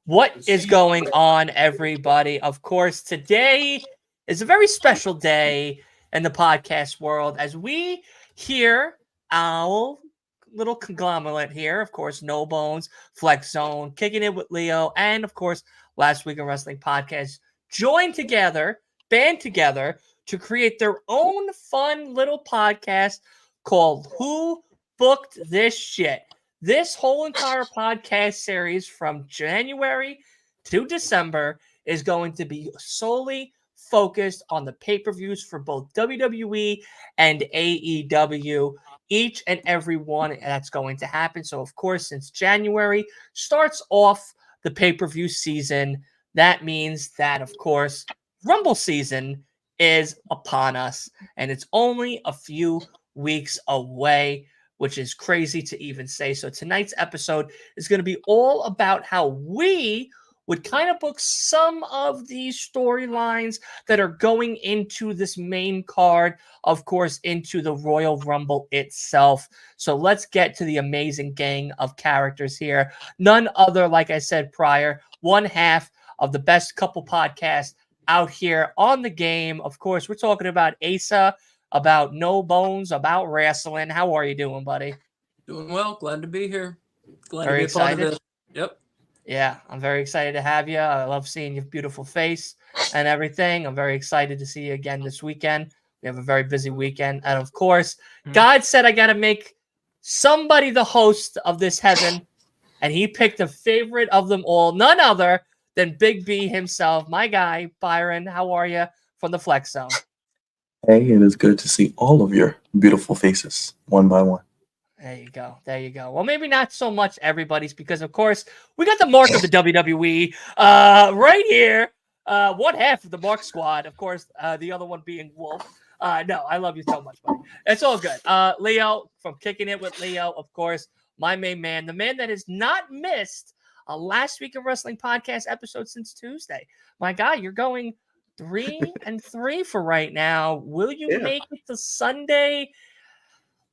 What is going on, everybody? Of course, today is a very special day in the podcast world as we hear our little conglomerate here. Of course, No Bones, Flex Zone, Kicking It with Leo, and of course, Last Week in Wrestling podcast join together, band together to create their own fun little podcast called Who Booked This Shit? This whole entire podcast series from January to December is going to be solely focused on the pay-per-views for both WWE and AEW, each and every one that's going to happen. So, of course, since January starts off the pay-per-view season, that means that, of course, Rumble season is upon us, and it's only a few weeks away, which is crazy to even say. So tonight's episode is going to be all about how we would kind of book some of these storylines that are going into this main card, of course, into the Royal Rumble itself. So let's get to the amazing gang of characters here. None other, like I said prior, one half of the best couple podcasts out here on the game. Of course, we're talking about Asa, about No Bones, about wrestling. How are you doing, buddy? Doing well. Glad to be here. Glad Very to be a part excited. of this. Yep. Yeah, I'm very excited to have you. I love seeing your beautiful face and everything. I'm very excited to see you again this weekend. We have a very busy weekend. And of course, God said I got to make somebody the host of this heaven. And he picked a favorite of them all, none other than Big B himself, my guy, Byron. How are you from the Flex Zone? Hey, it is good to see all of your beautiful faces one by one. There you go. There you go. Well, maybe not so much everybody's because, of course, we got the mark of the WWE right here. One half of the Mark Squad, of course, the other one being Wolf. No, I love you so much, buddy. It's all good. Leo from Kicking It with Leo, of course, my main man, the man that has not missed a Last Week of Wrestling podcast episode since Tuesday. My guy, you're going 3-3 for right now. Will you make it to Sunday?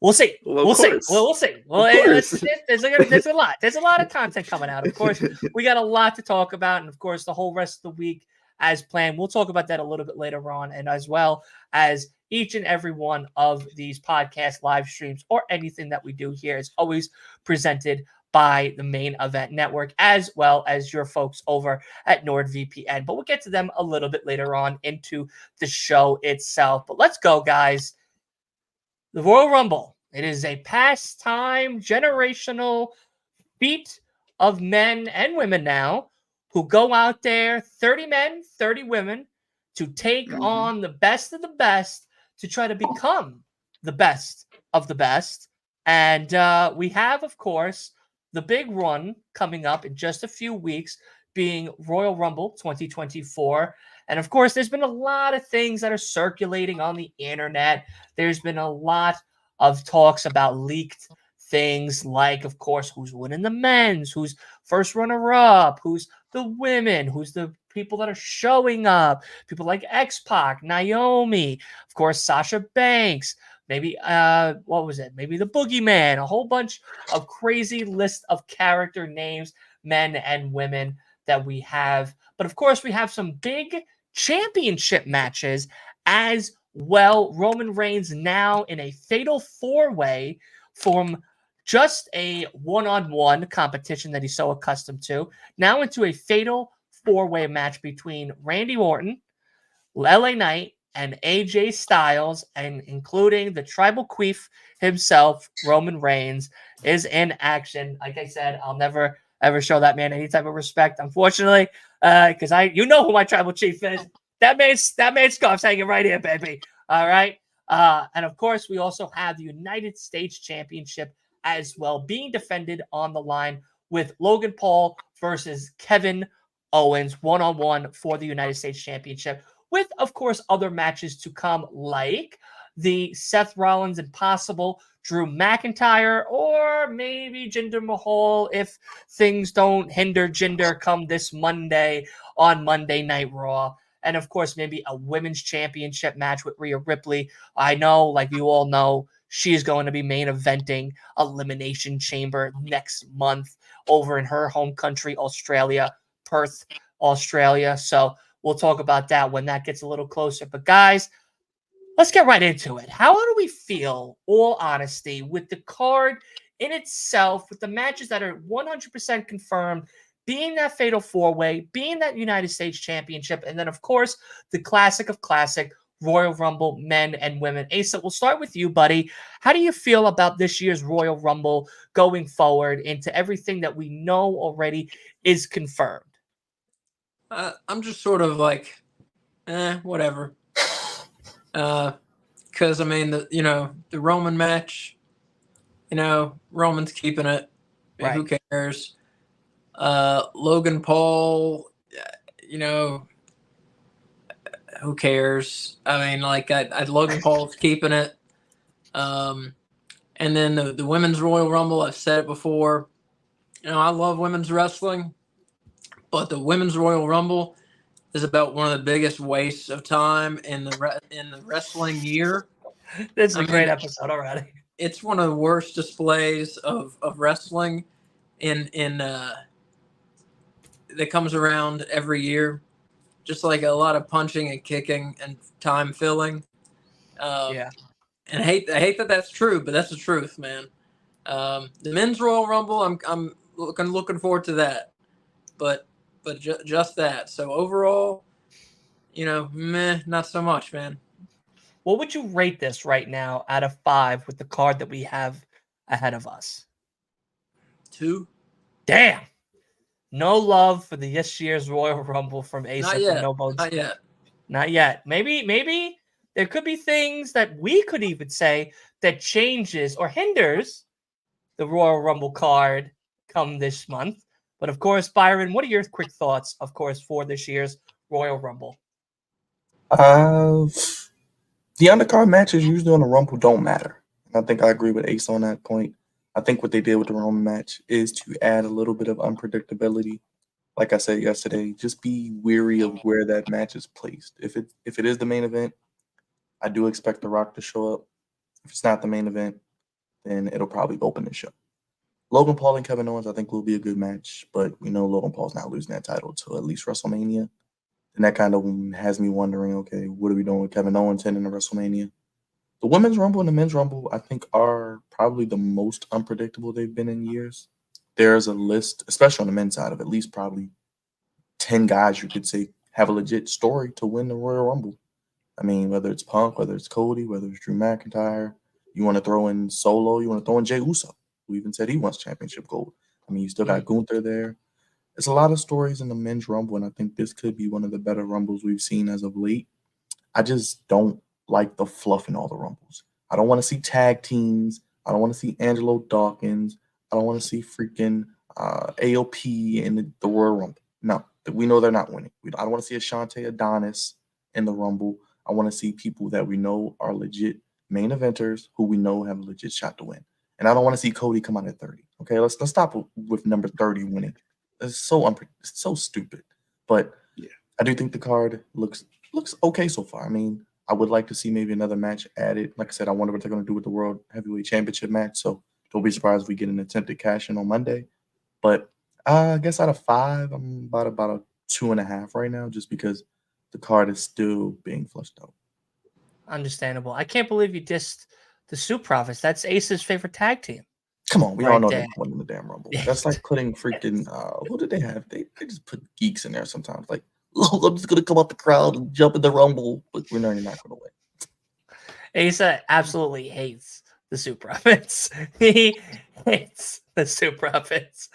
We'll see. We'll see. We'll see. Well, there's a lot. There's a lot of content coming out. Of course, we got a lot to talk about, and of course, the whole rest of the week as planned. We'll talk about that a little bit later on, and as well as each and every one of these podcast live streams or anything that we do here is always presented by the Main Event Network, as well as your folks over at NordVPN. But we'll get to them a little bit later on into the show itself. But let's go, guys. The Royal Rumble. It is a pastime, generational feat of men and women now who go out there, 30 men, 30 women, to take on the best of the best to try to become the best of the best. And we have, of course, the big run coming up in just a few weeks being Royal Rumble 2024. And of course, there's been a lot of things that are circulating on the internet. There's been a lot of talks about leaked things like, of course, who's winning the men's, who's first runner-up, who's the women, who's the people that are showing up, people like X-Pac, Naomi, of course, Sasha Banks, maybe, what was it? Maybe the Boogeyman, a whole bunch of crazy list of character names, men and women that we have. But of course, we have some big championship matches as well. Roman Reigns now in a fatal four-way from just a one-on-one competition that he's so accustomed to, now into a fatal four-way match between Randy Orton, LA Knight, and AJ Styles, and including the tribal queef himself, Roman Reigns, is in action. Like I said, I'll never ever show that man any type of respect, unfortunately, because you know who my tribal chief is. That man's scarf's hanging right here, baby. All right. And of course, we also have the United States Championship as well being defended on the line with Logan Paul versus Kevin Owens one-on-one for the United States Championship, with, of course, other matches to come, like the Seth Rollins Impossible, Drew McIntyre, or maybe Jinder Mahal if things don't hinder Jinder come this Monday on Monday Night Raw. And, of course, maybe a women's championship match with Rhea Ripley. I know, like you all know, she is going to be main eventing Elimination Chamber next month over in her home country, Australia. Perth, Australia. So we'll talk about that when that gets a little closer. But guys, let's get right into it. How do we feel, all honesty, with the card in itself, with the matches that are 100% confirmed, being that Fatal 4-Way, being that United States Championship, and then, of course, the classic of classic, Royal Rumble, men and women. Asa, we'll start with you, buddy. How do you feel about this year's Royal Rumble going forward into everything that we know already is confirmed? I'm just sort of like, whatever. Because I mean, the Roman match, Roman's keeping it. Right. Who cares? Logan Paul, who cares? I mean, like, Logan Paul's keeping it. And then the women's Royal Rumble, I've said it before. I love women's wrestling, but the women's Royal Rumble is about one of the biggest wastes of time in the wrestling year. This is a great episode already. It's one of the worst displays of wrestling that comes around every year. Just like a lot of punching and kicking and time filling. Yeah. And I hate that that's true, but that's the truth, man. The men's Royal Rumble, I'm looking forward to that. But just that. So overall, not so much, man. What would you rate this right now out of 5 with the card that we have ahead of us? 2. Damn. No love for this year's Royal Rumble from Asa. Not yet. No bones. Not yet. Not yet. Maybe there could be things that we could even say that changes or hinders the Royal Rumble card come this month. But of course, Byron, what are your quick thoughts, of course, for this year's Royal Rumble? The undercard matches usually on the Rumble don't matter. And I think I agree with Ace on that point. I think what they did with the Roman match is to add a little bit of unpredictability. Like I said yesterday, just be weary of where that match is placed. If it is the main event, I do expect The Rock to show up. If it's not the main event, then it'll probably open the show. Logan Paul and Kevin Owens, I think, will be a good match, but we know Logan Paul's not losing that title till at least WrestleMania. And that kind of has me wondering, okay, what are we doing with Kevin Owens heading to WrestleMania? The Women's Rumble and the Men's Rumble, I think, are probably the most unpredictable they've been in years. There's a list, especially on the men's side, of at least probably 10 guys you could say have a legit story to win the Royal Rumble. I mean, whether it's Punk, whether it's Cody, whether it's Drew McIntyre, you want to throw in Solo, you want to throw in Jey Uso, who even said he wants championship gold. I mean, you still got Gunther there. There's a lot of stories in the Men's Rumble, and I think this could be one of the better Rumbles we've seen as of late. I just don't like the fluff in all the Rumbles. I don't want to see tag teams. I don't want to see Angelo Dawkins. I don't want to see freaking AOP in the Royal Rumble. No, we know they're not winning. I don't want to see Ashante Adonis in the Rumble. I want to see people that we know are legit main eventers who we know have a legit shot to win. And I don't want to see Cody come out at 30. Okay, let's stop with number 30 winning. It's so stupid. But yeah, I do think the card looks okay so far. I mean, I would like to see maybe another match added. Like I said, I wonder what they're going to do with the World Heavyweight Championship match. So don't be surprised if we get an attempted cash in on Monday. But I guess out of 5, I'm about a 2.5 right now, just because the card is still being flushed out. Understandable. I can't believe you dissed the Soup Profits. That's Ace's favorite tag team. Come on, we all know they're winning the damn Rumble. That's like putting freaking what did they have? They just put geeks in there sometimes. Like, oh, I'm just gonna come out the crowd and jump in the Rumble, but we're not gonna win. Asa absolutely hates the Soup Profits. He hates the Soup Profits.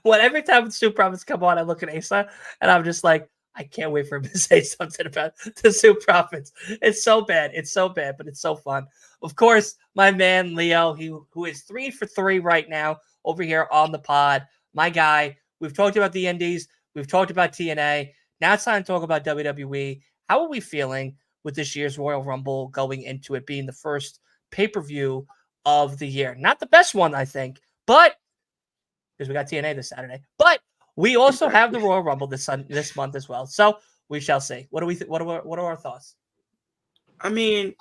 Every time the Soup Profits come on, I look at Asa and I'm just like, I can't wait for him to say something about the Soup Profits. It's so bad. It's so bad, but it's so fun. Of course, my man Leo, who is 3 for 3 right now over here on the pod. My guy. We've talked about the Indies. We've talked about TNA. Now it's time to talk about WWE. How are we feeling with this year's Royal Rumble going into it being the first pay-per-view of the year? Not the best one, I think, but because we got TNA this Saturday. But we also have the Royal Rumble this month as well. So we shall see. What do we? What are our thoughts? I mean,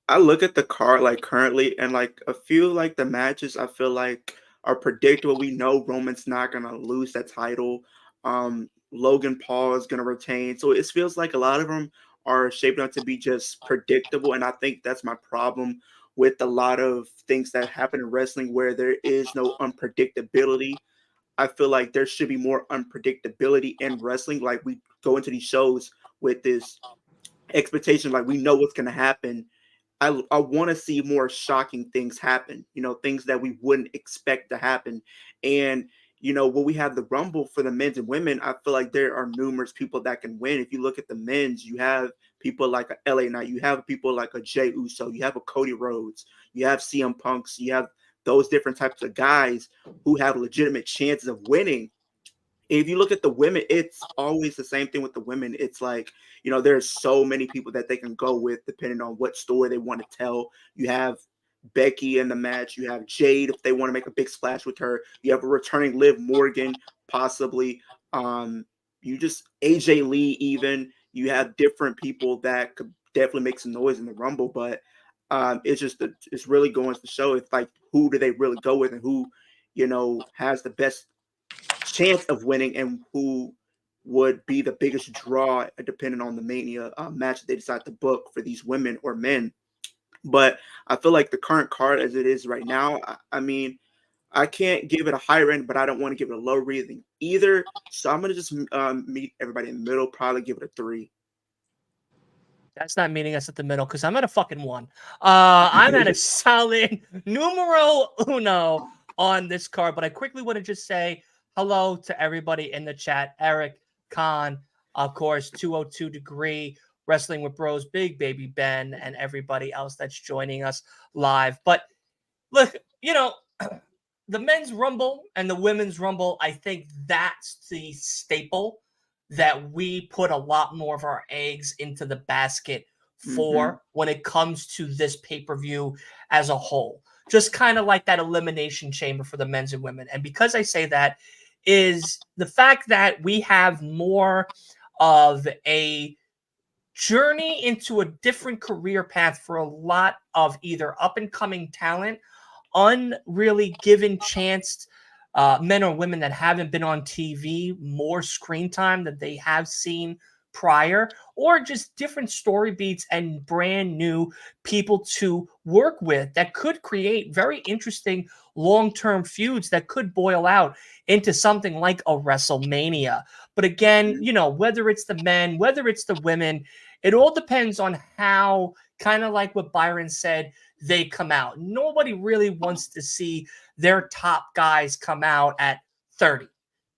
I look at the card like currently, and like a few like the matches I feel like are predictable. We know Roman's not gonna lose that title. Logan Paul is going to retain. So it feels like a lot of them are shaping up to be just predictable. And I think that's my problem with a lot of things that happen in wrestling where there is no unpredictability. I feel like there should be more unpredictability in wrestling. Like we go into these shows with this expectation, like we know what's going to happen. I want to see more shocking things happen, things that we wouldn't expect to happen. And, when we have the Rumble for the men's and women, I feel like there are numerous people that can win. If you look at the men's, you have people like a LA Knight, you have people like a Jey Uso, you have a Cody Rhodes, you have CM Punks, you have those different types of guys who have legitimate chances of winning. If you look at the women, it's always the same thing with the women. It's like, there's so many people that they can go with depending on what story they want to tell. You have Becky in the match. You have Jade if they want to make a big splash with her. You have a returning Liv Morgan, possibly. You just AJ Lee even. You have different people that could definitely make some noise in the Rumble, but it's really going to show it's like who do they really go with and who, has the best chance of winning and who would be the biggest draw depending on the Mania match that they decide to book for these women or men. But I feel like the current card as it is right now, I mean, I can't give it a high rating, but I don't want to give it a low rating either. So I'm going to just meet everybody in the middle, probably give it a 3. That's not meeting us at the middle because I'm at a fucking 1. I'm at a solid numero uno on this card, but I quickly want to just say hello to everybody in the chat. Eric, Khan, of course, 202 Degree, Wrestling with Bros, Big Baby Ben, and everybody else that's joining us live. But look, the men's Rumble and the women's Rumble, I think that's the staple that we put a lot more of our eggs into the basket for when it comes to this pay-per-view as a whole. Just kind of like that elimination chamber for the men's and women. And because I say that is the fact that we have more of a journey into a different career path for a lot of either up-and-coming talent, unreally given chance men or women that haven't been on TV, more screen time that they have seen prior, or just different story beats and brand new people to work with that could create very interesting long-term feuds that could boil out into something like a WrestleMania. But again, whether it's the men, whether it's the women, it all depends on how, kind of like what Byron said, they come out. Nobody really wants to see their top guys come out at 30.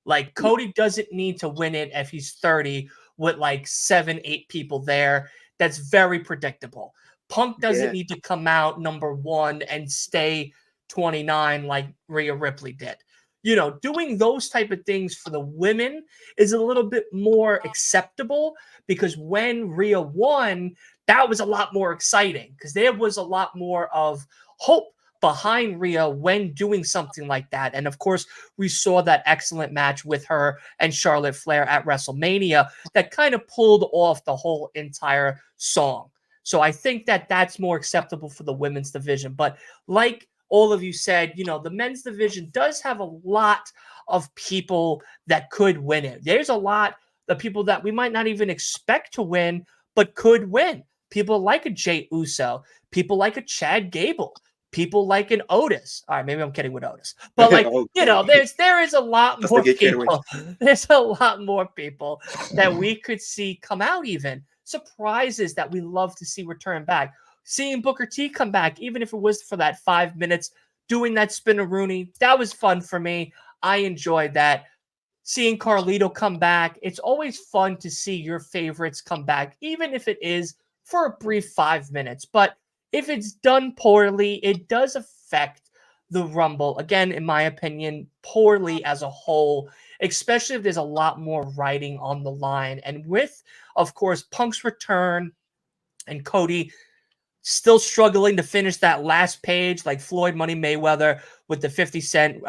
Like Cody doesn't need to win it if he's 30 with like 7-8 people there. That's very predictable. Punk doesn't need to come out number 1 and stay 29 like Rhea Ripley did. Doing those type of things for the women is a little bit more acceptable because when Rhea won, that was a lot more exciting because there was a lot more of hope behind Rhea when doing something like that. And of course, we saw that excellent match with her and Charlotte Flair at WrestleMania that kind of pulled off the whole entire song. So I think that that's more acceptable for the women's division. But like all of you said, the men's division does have a lot of people that could win it. There's a lot of people that we might not even expect to win, but could win. People like a Jey Uso, people like a Chad Gable, people like an Otis. All right, maybe I'm kidding with Otis, but like there is a lot more people. There's a lot more people that we could see come out. Even surprises that we love to see return back. Seeing Booker T come back, even if it was for that 5 minutes, doing that spin-a-rooney, that was fun for me. I enjoyed that. Seeing Carlito come back, it's always fun to see your favorites come back, even if it is for a brief 5 minutes. But if it's done poorly, it does affect the Rumble, again, in my opinion, poorly as a whole, especially if there's a lot more writing on the line. And with, of course, Punk's return and Cody still struggling to finish that last page like Floyd Money Mayweather with the 50 cent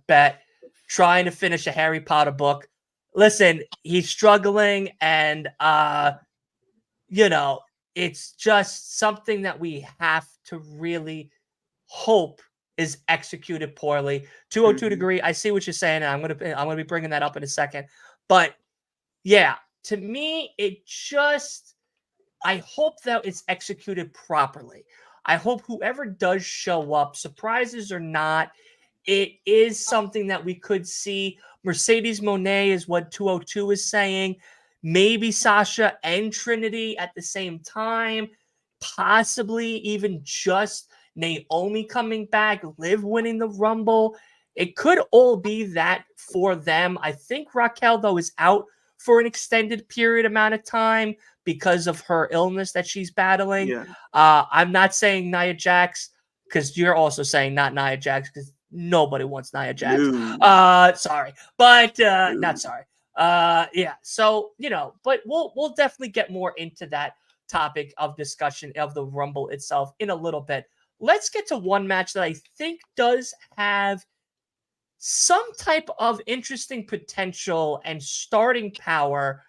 bet, trying to finish a Harry Potter book. Listen, he's struggling, and it's just something that we have to really hope is executed poorly. 202 Degree, I see what you're saying, and I'm gonna be bringing that up in a second. But Yeah, to me, I hope that it's executed properly. I hope whoever does show up, surprises or not, it is something that we could see. Mercedes Monet is what 202 is saying. Maybe Sasha and Trinity at the same time. Possibly even just Naomi coming back, Liv winning the Rumble. It could all be that for them. I think Raquel, though, is out for an extended period amount of time because of her illness that she's battling. Yeah. I'm not saying Nia Jax because you're also saying not Nia Jax because nobody wants Nia Jax. No. Sorry, but No. not sorry. Yeah. So but we'll definitely get more into that topic of discussion of the Rumble itself in a little bit. Let's get to one match that I think does have some type of interesting potential and starting power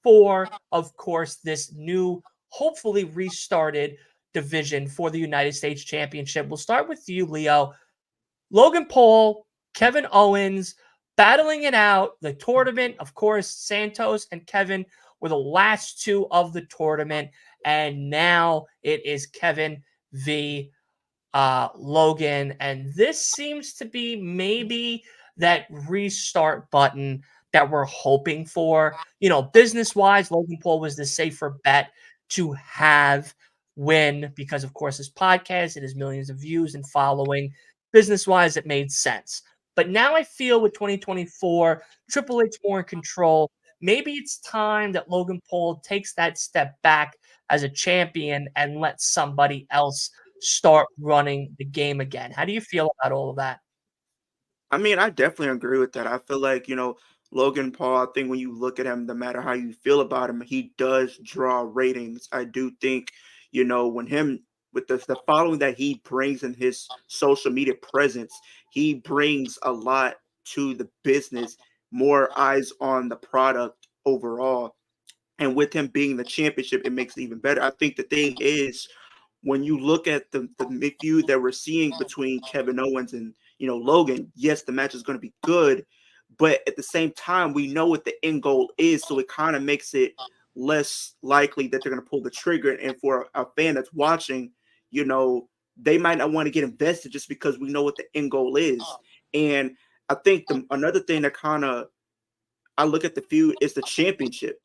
for, of course, this new, hopefully restarted division for the United States Championship. We'll start with you, Leo. Logan Paul, Kevin Owens battling it out. The tournament, of course, Santos and Kevin were the last two of the tournament. And now it is Kevin v. Logan. And this seems to be maybe that restart button that we're hoping for. Business wise, Logan Paul was the safer bet to have win because, of course, his podcast, it has millions of views and following. Business wise, it made sense. But now I feel with 2024, Triple H more in control. Maybe it's time that Logan Paul takes that step back as a champion and lets somebody else start running the game again. How do you feel about all of that? I mean, I definitely agree with that. I feel like, Logan Paul, I think when you look at him, no matter how you feel about him, he does draw ratings. I do think, when him with the following that he brings in his social media presence, he brings a lot to the business, more eyes on the product overall. And with him being the championship, it makes it even better. I think the thing is, when you look at the feud that we're seeing between Kevin Owens and Logan, yes, the match is going to be good, but at the same time, we know what the end goal is, so it kind of makes it less likely that they're going to pull the trigger. And for a fan that's watching, they might not want to get invested just because we know what the end goal is. And I think another thing that kind of I look at the feud is the championship.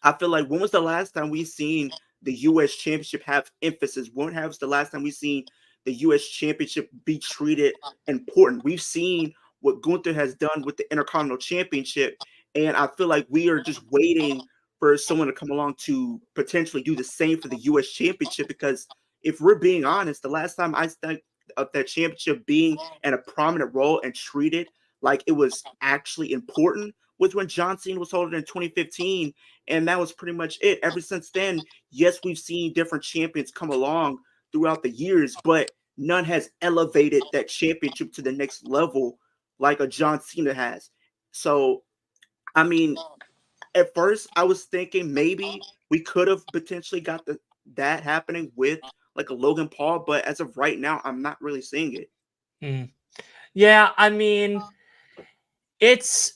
I feel like when was the last time we seen the U.S. Championship have emphasis? When was the last time we seen the U.S. Championship be treated important? We've seen what Gunther has done with the Intercontinental Championship, and I feel like we are just waiting for someone to come along to potentially do the same for the U.S. Championship. Because if we're being honest, the last time I think of that championship being in a prominent role and treated like it was actually important was when John Cena was holding in 2015, and that was pretty much it. Ever since then, yes, we've seen different champions come along throughout the years, but none has elevated that championship to the next level like a John Cena has. So, I mean, at first I was thinking maybe we could have potentially got that happening with like a Logan Paul, but as of right now, I'm not really seeing it. Hmm. Yeah, I mean, it's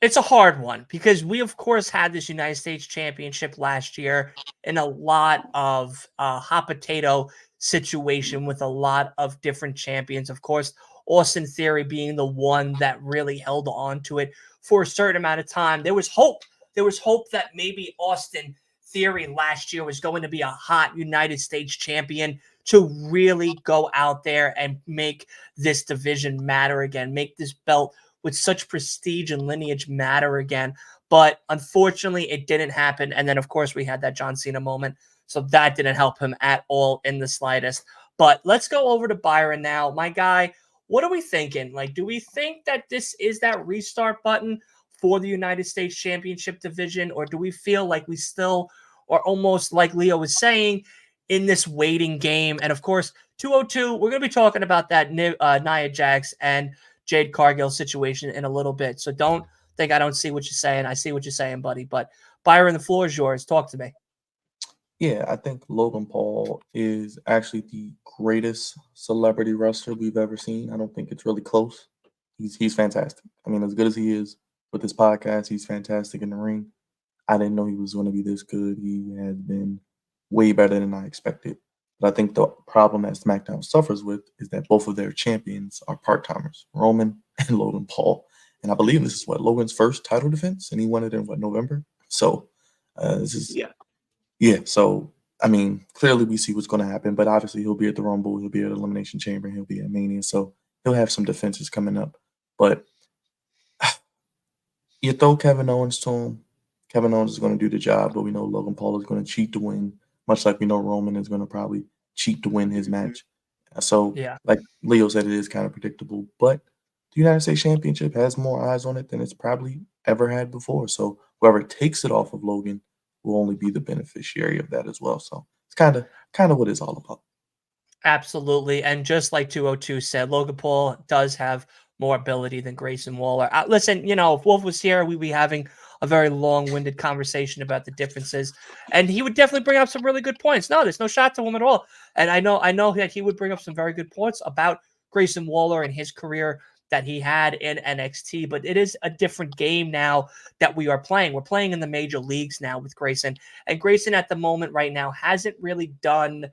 a hard one because we of course had this United States Championship last year in a lot of hot potato situation with a lot of different champions. Of course, Austin Theory being the one that really held on to it for a certain amount of time. There was hope. There was hope that maybe Austin Theory last year was going to be a hot United States champion to really go out there and make this division matter again, make this belt with such prestige and lineage matter again. But unfortunately, it didn't happen. And then, of course, we had that John Cena moment. So that didn't help him at all in the slightest. But let's go over to Byron now. My guy, what are we thinking? Like, do we think that this is that restart button for the United States Championship division? Or do we feel like we still are almost like Leo was saying in this waiting game? And of course, 202, we're going to be talking about that Nia Jax and Jade Cargill situation in a little bit. So don't think I don't see what you're saying. I see what you're saying, buddy. But Byron, the floor is yours. Talk to me. Yeah, I think Logan Paul is actually the greatest celebrity wrestler we've ever seen. I don't think it's really close. He's fantastic. I mean, as good as he is with his podcast, he's fantastic in the ring. I didn't know he was going to be this good. He has been way better than I expected. But I think the problem that SmackDown suffers with is that both of their champions are part-timers, Roman and Logan Paul. And I believe this is Logan's first title defense, and he won it in November. So this is Yeah. So I mean, clearly we see what's going to happen, but obviously he'll be at the Rumble, he'll be at Elimination Chamber, he'll be at Mania, so he'll have some defenses coming up. But you throw Kevin Owens to him. Kevin Owens is going to do the job, but we know Logan Paul is going to cheat to win, much like we know Roman is going to probably cheat to win his match. So, Yeah. like Leo said, it is kind of predictable, but the United States Championship has more eyes on it than it's probably ever had before. So, whoever takes it off of Logan will only be the beneficiary of that as well. So, it's kind of what it's all about. Absolutely. And just like 202 said, Logan Paul does have more ability than Grayson Waller. Listen, if Wolf was here, we'd be having a very long-winded conversation about the differences. And he would definitely bring up some really good points. No, there's no shot to him at all. And I know that he would bring up some very good points about Grayson Waller and his career that he had in NXT. But it is a different game now that we are playing. We're playing in the major leagues now with Grayson. And Grayson at the moment right now hasn't really done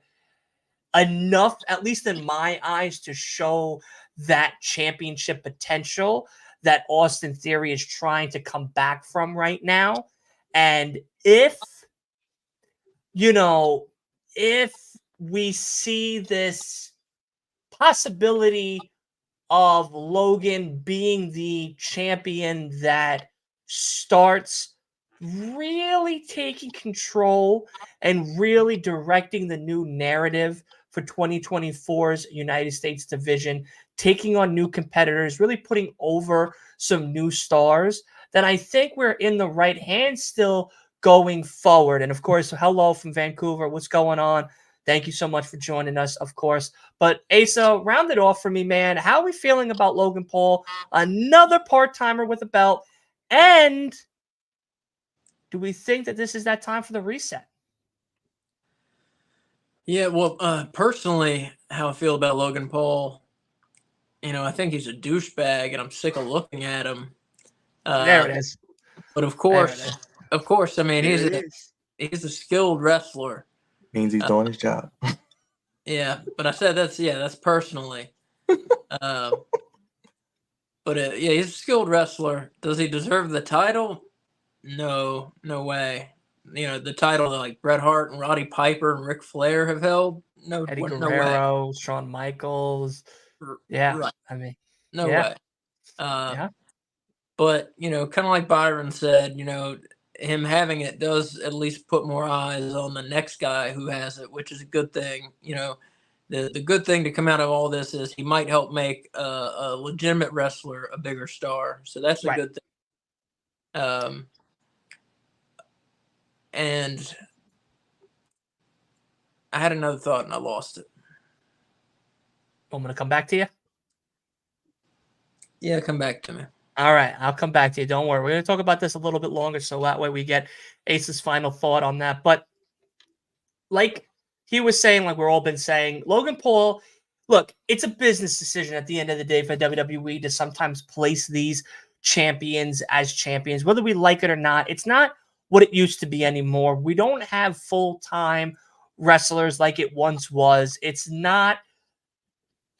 enough, at least in my eyes, to show that championship potential that Austin Theory is trying to come back from right now. And if we see this possibility of Logan being the champion that starts really taking control and really directing the new narrative for 2024's United States division, taking on new competitors, really putting over some new stars, then I think we're in the right hands still going forward. And of course, hello from Vancouver. What's going on? Thank you so much for joining us, of course. But Asa, round it off for me, man. How are we feeling about Logan Paul? Another part-timer with a belt. And do we think that this is that time for the reset? Yeah, well, personally, how I feel about Logan Paul, I think he's a douchebag, and I'm sick of looking at him. There it is. But of course, I mean, he's a skilled wrestler. Means he's doing his job. Yeah, but I said that's personally. But he's a skilled wrestler. Does he deserve the title? No way. The title that like Bret Hart and Roddy Piper and Ric Flair have held. No, Eddie no Guerrero, way. Shawn Michaels. Yeah, right. I mean, No yeah. way. Yeah. But kind of like Byron said, him having it does at least put more eyes on the next guy who has it, which is a good thing. The good thing to come out of all this is he might help make a legitimate wrestler a bigger star. So that's a good thing. And I had another thought and I lost it. I'm going to come back to you. Yeah, come back to me. All right, I'll come back to you. Don't worry. We're going to talk about this a little bit longer, so that way we get Ace's final thought on that. But like he was saying, like we've all been saying, Logan Paul, look, it's a business decision at the end of the day for WWE to sometimes place these champions as champions, whether we like it or not. It's not what it used to be anymore. We don't have full-time wrestlers like it once was. It's not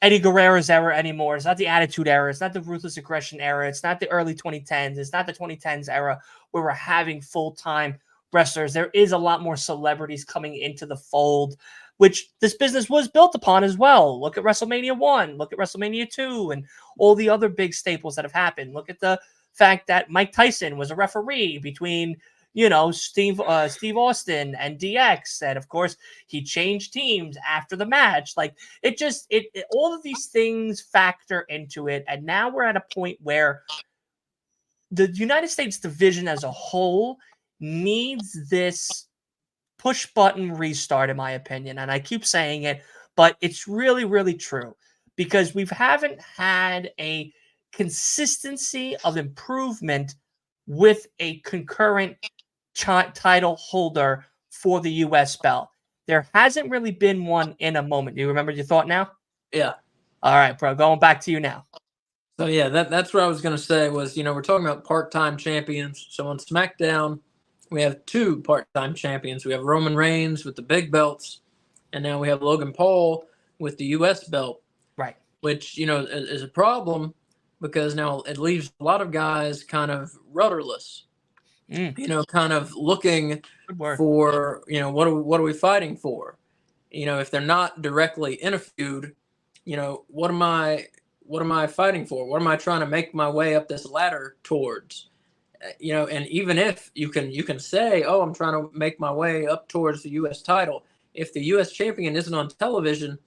Eddie Guerrero's era anymore. It's not the Attitude Era. It's not the Ruthless Aggression era. It's not the early 2010s. It's not the 2010s era where we're having full-time wrestlers. There is a lot more celebrities coming into the fold, which this business was built upon as well. Look at WrestleMania 1. Look at WrestleMania 2 and all the other big staples that have happened. Look at the fact that Mike Tyson was a referee between Steve Austin and DX. And of course, he changed teams after the match. Like it all of these things factor into it. And now we're at a point where the United States division as a whole needs this push button restart, in my opinion. And I keep saying it, but it's really, really true because we haven't had a consistency of improvement with a concurrent title holder for the U.S. belt. There hasn't really been one in a moment. Do you remember your thought now? Yeah. All right, bro. Going back to you now. So, yeah, that's what I was going to say was, we're talking about part-time champions. So on SmackDown, we have 2 part-time champions. We have Roman Reigns with the big belts, and now we have Logan Paul with the U.S. belt, Right. which, is a problem because now it leaves a lot of guys kind of rudderless, kind of looking Good word. for, what are we fighting for? If they're not directly in a feud, what am I fighting for? What am I trying to make my way up this ladder towards? And even if you can say, oh, I'm trying to make my way up towards the U.S. title, if the U.S. champion isn't on television,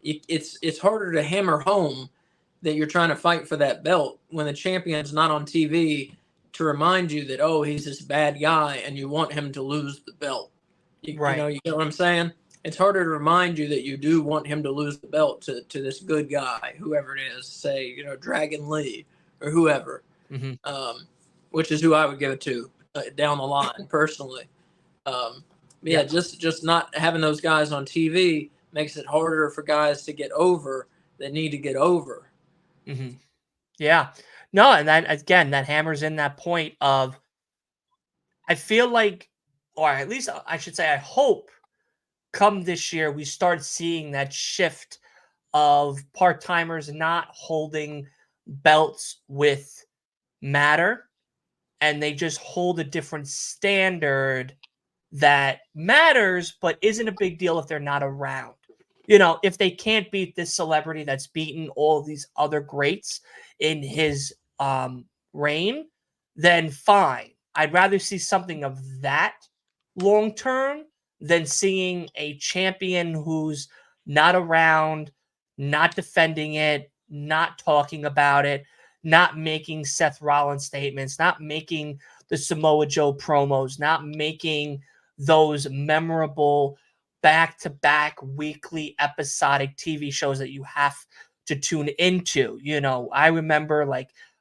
it's harder to hammer home that you're trying to fight for that belt when the champion's not on TV to remind you that, oh, he's this bad guy and you want him to lose the belt. Right. You get what I'm saying? It's harder to remind you that you do want him to lose the belt to this good guy, whoever it is, say, Dragon Lee or whoever, which is who I would give it to down the line personally. Just not having those guys on TV makes it harder for guys to get over that need to get over. Yeah. No, and that, again, that hammers in that point of, I feel like, or at least I should say, I hope come this year we start seeing that shift of part-timers not holding belts with Matter, and they just hold a different standard that matters but isn't a big deal if they're not around. If they can't beat this celebrity that's beaten all these other greats in his reign, then fine. I'd rather see something of that long term than seeing a champion who's not around, not defending it, not talking about it, not making Seth Rollins statements, not making the Samoa Joe promos, not making those memorable back-to-back weekly episodic TV shows that you have to tune into. I remember,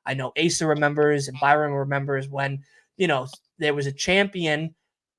I know Asa remembers and Byron remembers when, there was a champion,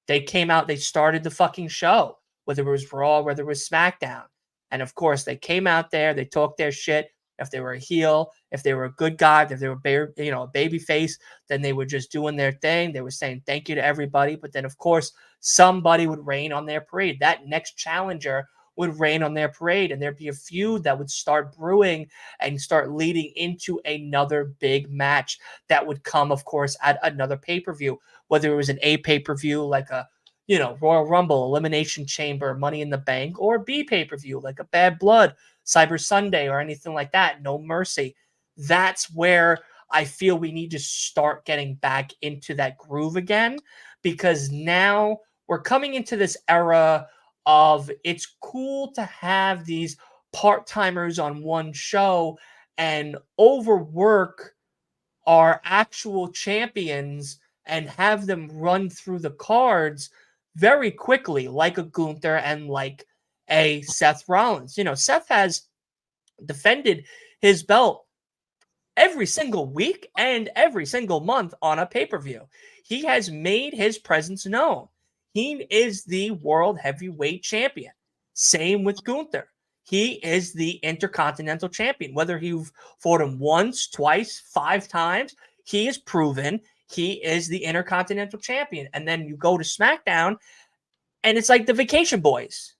they came out, they started the fucking show, whether it was Raw, whether it was SmackDown. And of course, they came out there, they talked their shit. If they were a heel, if they were a good guy, if they were a baby face, then they were just doing their thing. They were saying thank you to everybody. But then, of course, somebody would rain on their parade. That next challenger would rain on their parade, and there'd be a feud that would start brewing and start leading into another big match that would come, of course, at another pay-per-view, whether it was an A pay-per-view like a Royal Rumble, Elimination Chamber, Money in the Bank, or B pay-per-view like a Bad Blood, Cyber Sunday, or anything like that. No Mercy. That's where I feel we need to start getting back into that groove again, because now we're coming into this era of it's cool to have these part-timers on one show and overwork our actual champions and have them run through the cards very quickly, like a Gunther and like a Seth Rollins. Seth has defended his belt every single week and every single month on a pay-per-view. He has made his presence known. He is the world heavyweight champion. Same with Gunther. He is the Intercontinental champion. Whether you've fought him once, twice, 5 times, he has proven he is the Intercontinental champion. And then you go to SmackDown, and it's like the Vacation Boys.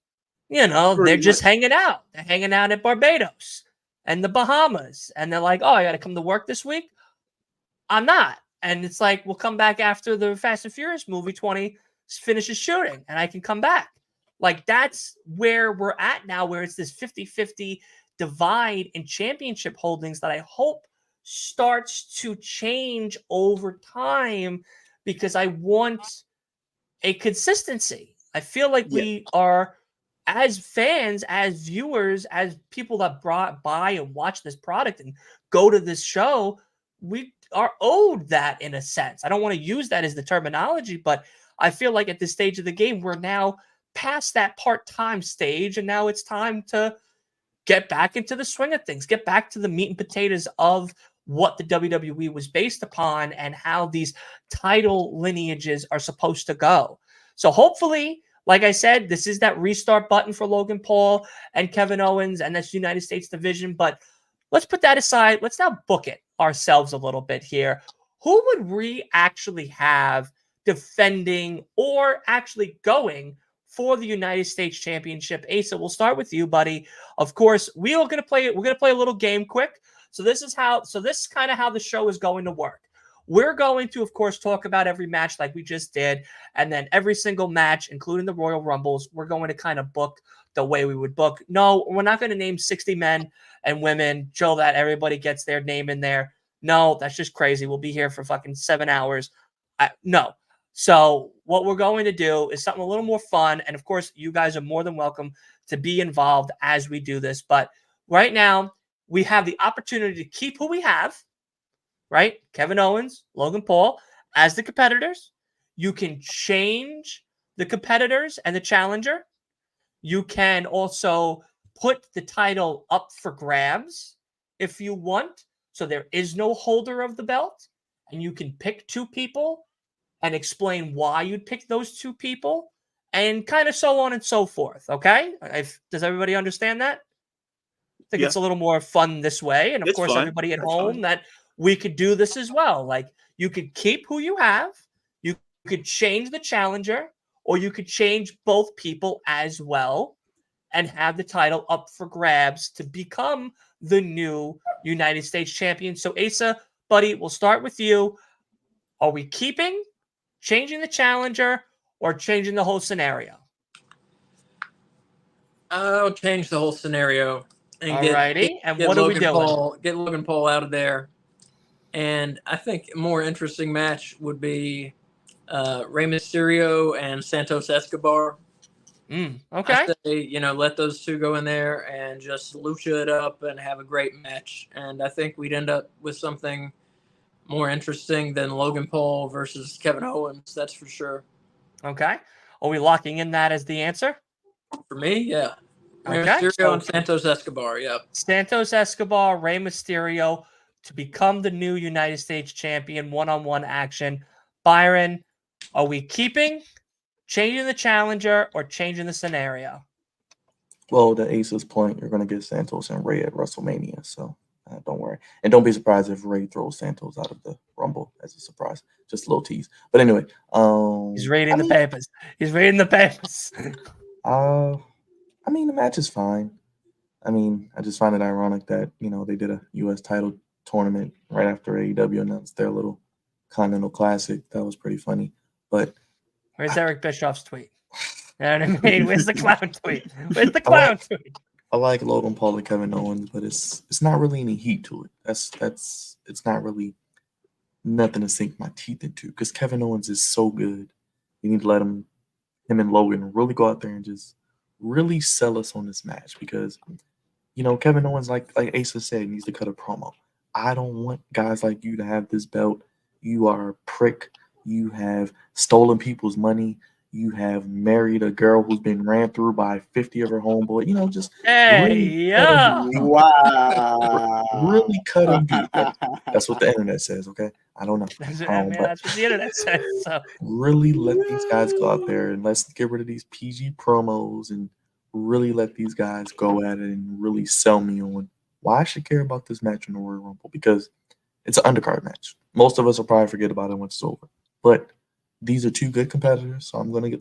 They're just hanging out. They're hanging out at Barbados and the Bahamas. And they're like, oh, I got to come to work this week? I'm not. And it's like, we'll come back after the Fast and Furious movie 20 finishes shooting, and I can come back. Like, that's where we're at now, where it's this 50-50 divide in championship holdings that I hope starts to change over time, because I want a consistency. I feel like we are, as fans, as viewers, as people that buy and watch this product and go to this show, we are owed that in a sense. I don't want to use that as the terminology, but I feel like at this stage of the game, we're now past that part-time stage, and now it's time to get back into the swing of things, get back to the meat and potatoes of what the WWE was based upon and how these title lineages are supposed to go. So hopefully, like I said, this is that restart button for Logan Paul and Kevin Owens and this United States division. But let's put that aside. Let's now book it ourselves a little bit here. Who would we actually have defending or actually going for the United States Championship. Asa, we'll start with you, buddy. Of course, we're gonna play a little game quick. So this is kind of how the show is going to work. We're going to, of course, talk about every match like we just did, and then every single match, including the Royal Rumbles, we're going to kind of book the way we would book. No, we're not going to name 60 men and women, Joe, that everybody gets their name in there. No, that's just crazy. We'll be here for fucking 7 hours. No. So what we're going to do is something a little more fun. And of course, you guys are more than welcome to be involved as we do this. But right now, we have the opportunity to keep who we have, right? Kevin Owens, Logan Paul as the competitors. You can change the competitors and the challenger. You can also put the title up for grabs if you want. So there is no holder of the belt. And you can pick two people and explain why you'd pick those two people, and kind of so on and so forth. Okay? Does everybody understand that? I think it's a little more fun this way. And of course, everybody at home, that we could do this as well. Like, you could keep who you have, you could change the challenger, or you could change both people as well and have the title up for grabs to become the new United States champion. So Asa, buddy, we'll start with you. Are we keeping, changing the challenger, or changing the whole scenario? I'll change the whole scenario and Alrighty. And get what are we Logan doing? Paul, get Logan Paul out of there. And I think a more interesting match would be Rey Mysterio and Santos Escobar. Okay. I say, let those two go in there and just lucha it up and have a great match. And I think we'd end up with something more interesting than Logan Paul versus Kevin Owens. That's for sure. Okay. Are we locking in that as the answer? For me, yeah. Rey Okay, Mysterio and Santos Escobar, yep. Santos Escobar, Rey Mysterio to become the new United States champion, one-on-one action. Byron, are we keeping, changing the challenger, or changing the scenario? Well, to Ace's point, you're going to get Santos and Ray at WrestleMania, so don't worry. And don't be surprised if Ray throws Santos out of the Rumble as a surprise. Just a little tease. But anyway. He's reading the papers. He's reading the papers. The match is fine. I just find it ironic that, they did a U.S. title tournament right after AEW announced their little Continental Classic. That was pretty funny. But where's Eric Bischoff's tweet? You know what I mean? Where's the clown tweet? Where's the clown tweet? I like Logan Paul and Kevin Owens, but it's not really any heat to it. It's not really nothing to sink my teeth into, because Kevin Owens is so good. You need to let him and Logan really go out there and just really sell us on this match, because Kevin Owens, like Asa said, needs to cut a promo. I don't want guys like you to have this belt. You are a prick. You have stolen people's money. You have married a girl who's been ran through by 50 of her homeboy. Wow. Really cut him deep. That's what the internet says, okay? I don't know. That's what the internet says. So. Really let these guys go out there, and let's get rid of these PG promos and really let these guys go at it and really sell me on why I should care about this match in the Royal Rumble, because it's an undercard match. Most of us will probably forget about it once it's over. But these are two good competitors, so I'm gonna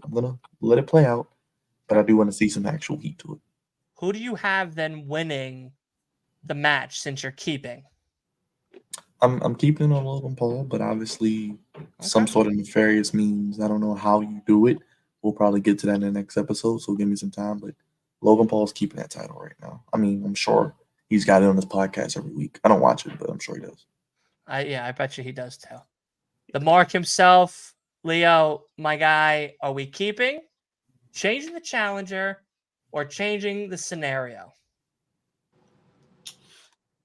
let it play out. But I do want to see some actual heat to it. Who do you have then winning the match since you're keeping? I'm keeping it on Logan Paul, but obviously some sort of nefarious means. I don't know how you do it. We'll probably get to that in the next episode, so give me some time. But Logan Paul's keeping that title right now. I'm sure he's got it on his podcast every week. I don't watch it, but I'm sure he does. I bet you he does too. The Mark himself, Leo, my guy, are we keeping, changing the challenger, or changing the scenario?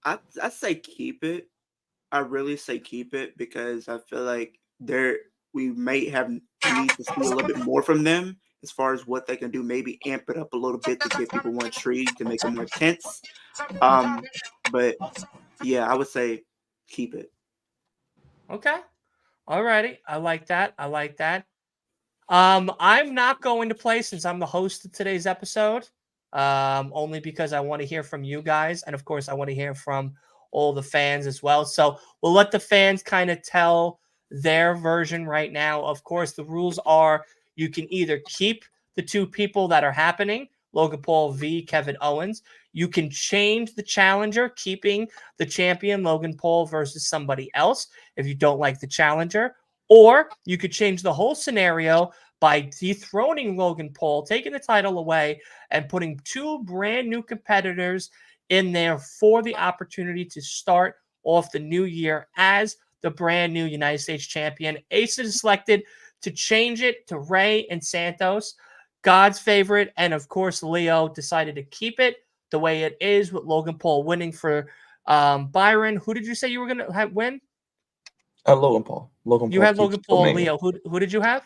I say keep it. I really say keep it, because I feel like we may need to see a little bit more from them as far as what they can do. Maybe amp it up a little bit to get people more intrigued, to make it more tense. But yeah, I would say keep it. Okay. Alrighty. I like that. I'm not going to play since I'm the host of today's episode. Only because I want to hear from you guys, and of course I want to hear from all the fans as well. So we'll let the fans kind of tell their version right now. Of course, the rules are you can either keep the two people that are happening, Logan Paul v. Kevin Owens. You can change the challenger, keeping the champion Logan Paul versus somebody else if you don't like the challenger. Or you could change the whole scenario by dethroning Logan Paul, taking the title away, and putting two brand new competitors in there for the opportunity to start off the new year as the brand new United States champion. Ace is selected to change it to Rey and Santos, God's favorite, and of course Leo decided to keep it the way it is with Logan Paul winning for Byron. Who did you say you were going to win? Logan Paul. Logan You Paul had keeps Logan Paul, Omega. Leo. Who did you have?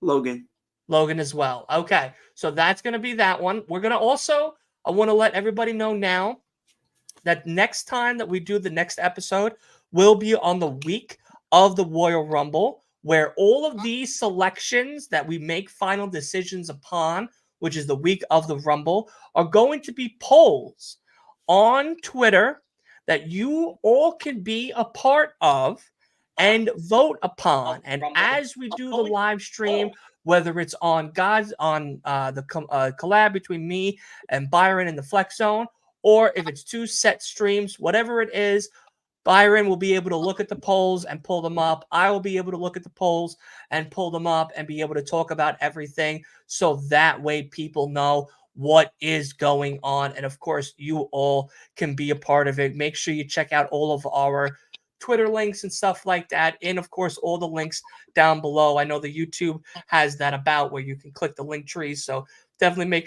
Logan. Logan as well. Okay, so that's going to be that one. We're going to also, I want to let everybody know now that next time that we do the next episode will be on the week of the Royal Rumble, where all of these selections that we make final decisions upon, which is the week of the Rumble, are going to be polls on Twitter that you all can be a part of and vote upon. And as we do the live stream, whether it's on the collab between me and Byron in the Flex Zone, or if it's two set streams, whatever it is, Byron will be able to look at the polls and pull them up. I will be able to look at the polls and pull them up and be able to talk about everything. So that way people know what is going on. And of course, you all can be a part of it. Make sure you check out all of our Twitter links and stuff like that. And of course, all the links down below. I know the YouTube has that about where you can click the link trees. So definitely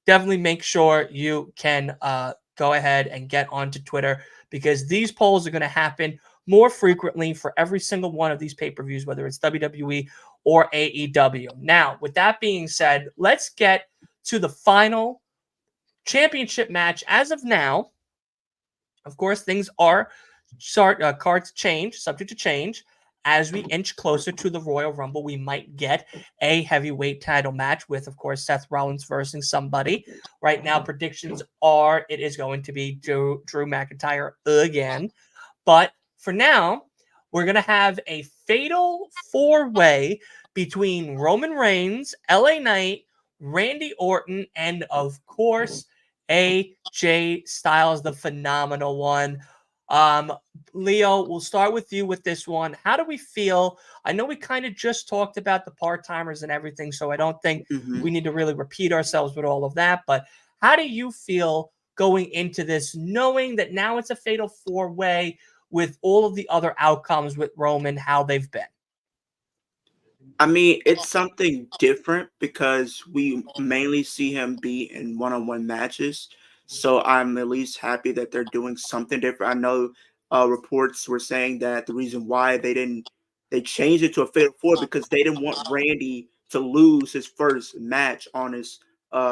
definitely make sure you can go ahead and get onto Twitter, because these polls are going to happen more frequently for every single one of these pay-per-views, whether it's WWE or AEW. Now, with that being said, let's get to the final championship match. As of now, of course, things are cards change, subject to change. As we inch closer to the Royal Rumble, we might get a heavyweight title match with, of course, Seth Rollins versus somebody. Right now, predictions are it is going to be Drew McIntyre again. But for now, we're going to have a fatal four-way between Roman Reigns, LA Knight, Randy Orton, and, of course, AJ Styles, the phenomenal one. Leo, we'll start with you with this one. How do we feel? I know we kind of just talked about the part-timers and everything, so I don't think we need to really repeat ourselves with all of that. But how do you feel going into this, knowing that now it's a fatal four-way with all of the other outcomes with Roman, how they've been? I mean, it's something different because we mainly see him be in one-on-one matches. So I'm at least happy that they're doing something different. I know reports were saying that the reason why they changed it to a fatal four because they didn't want Randy to lose his first match on his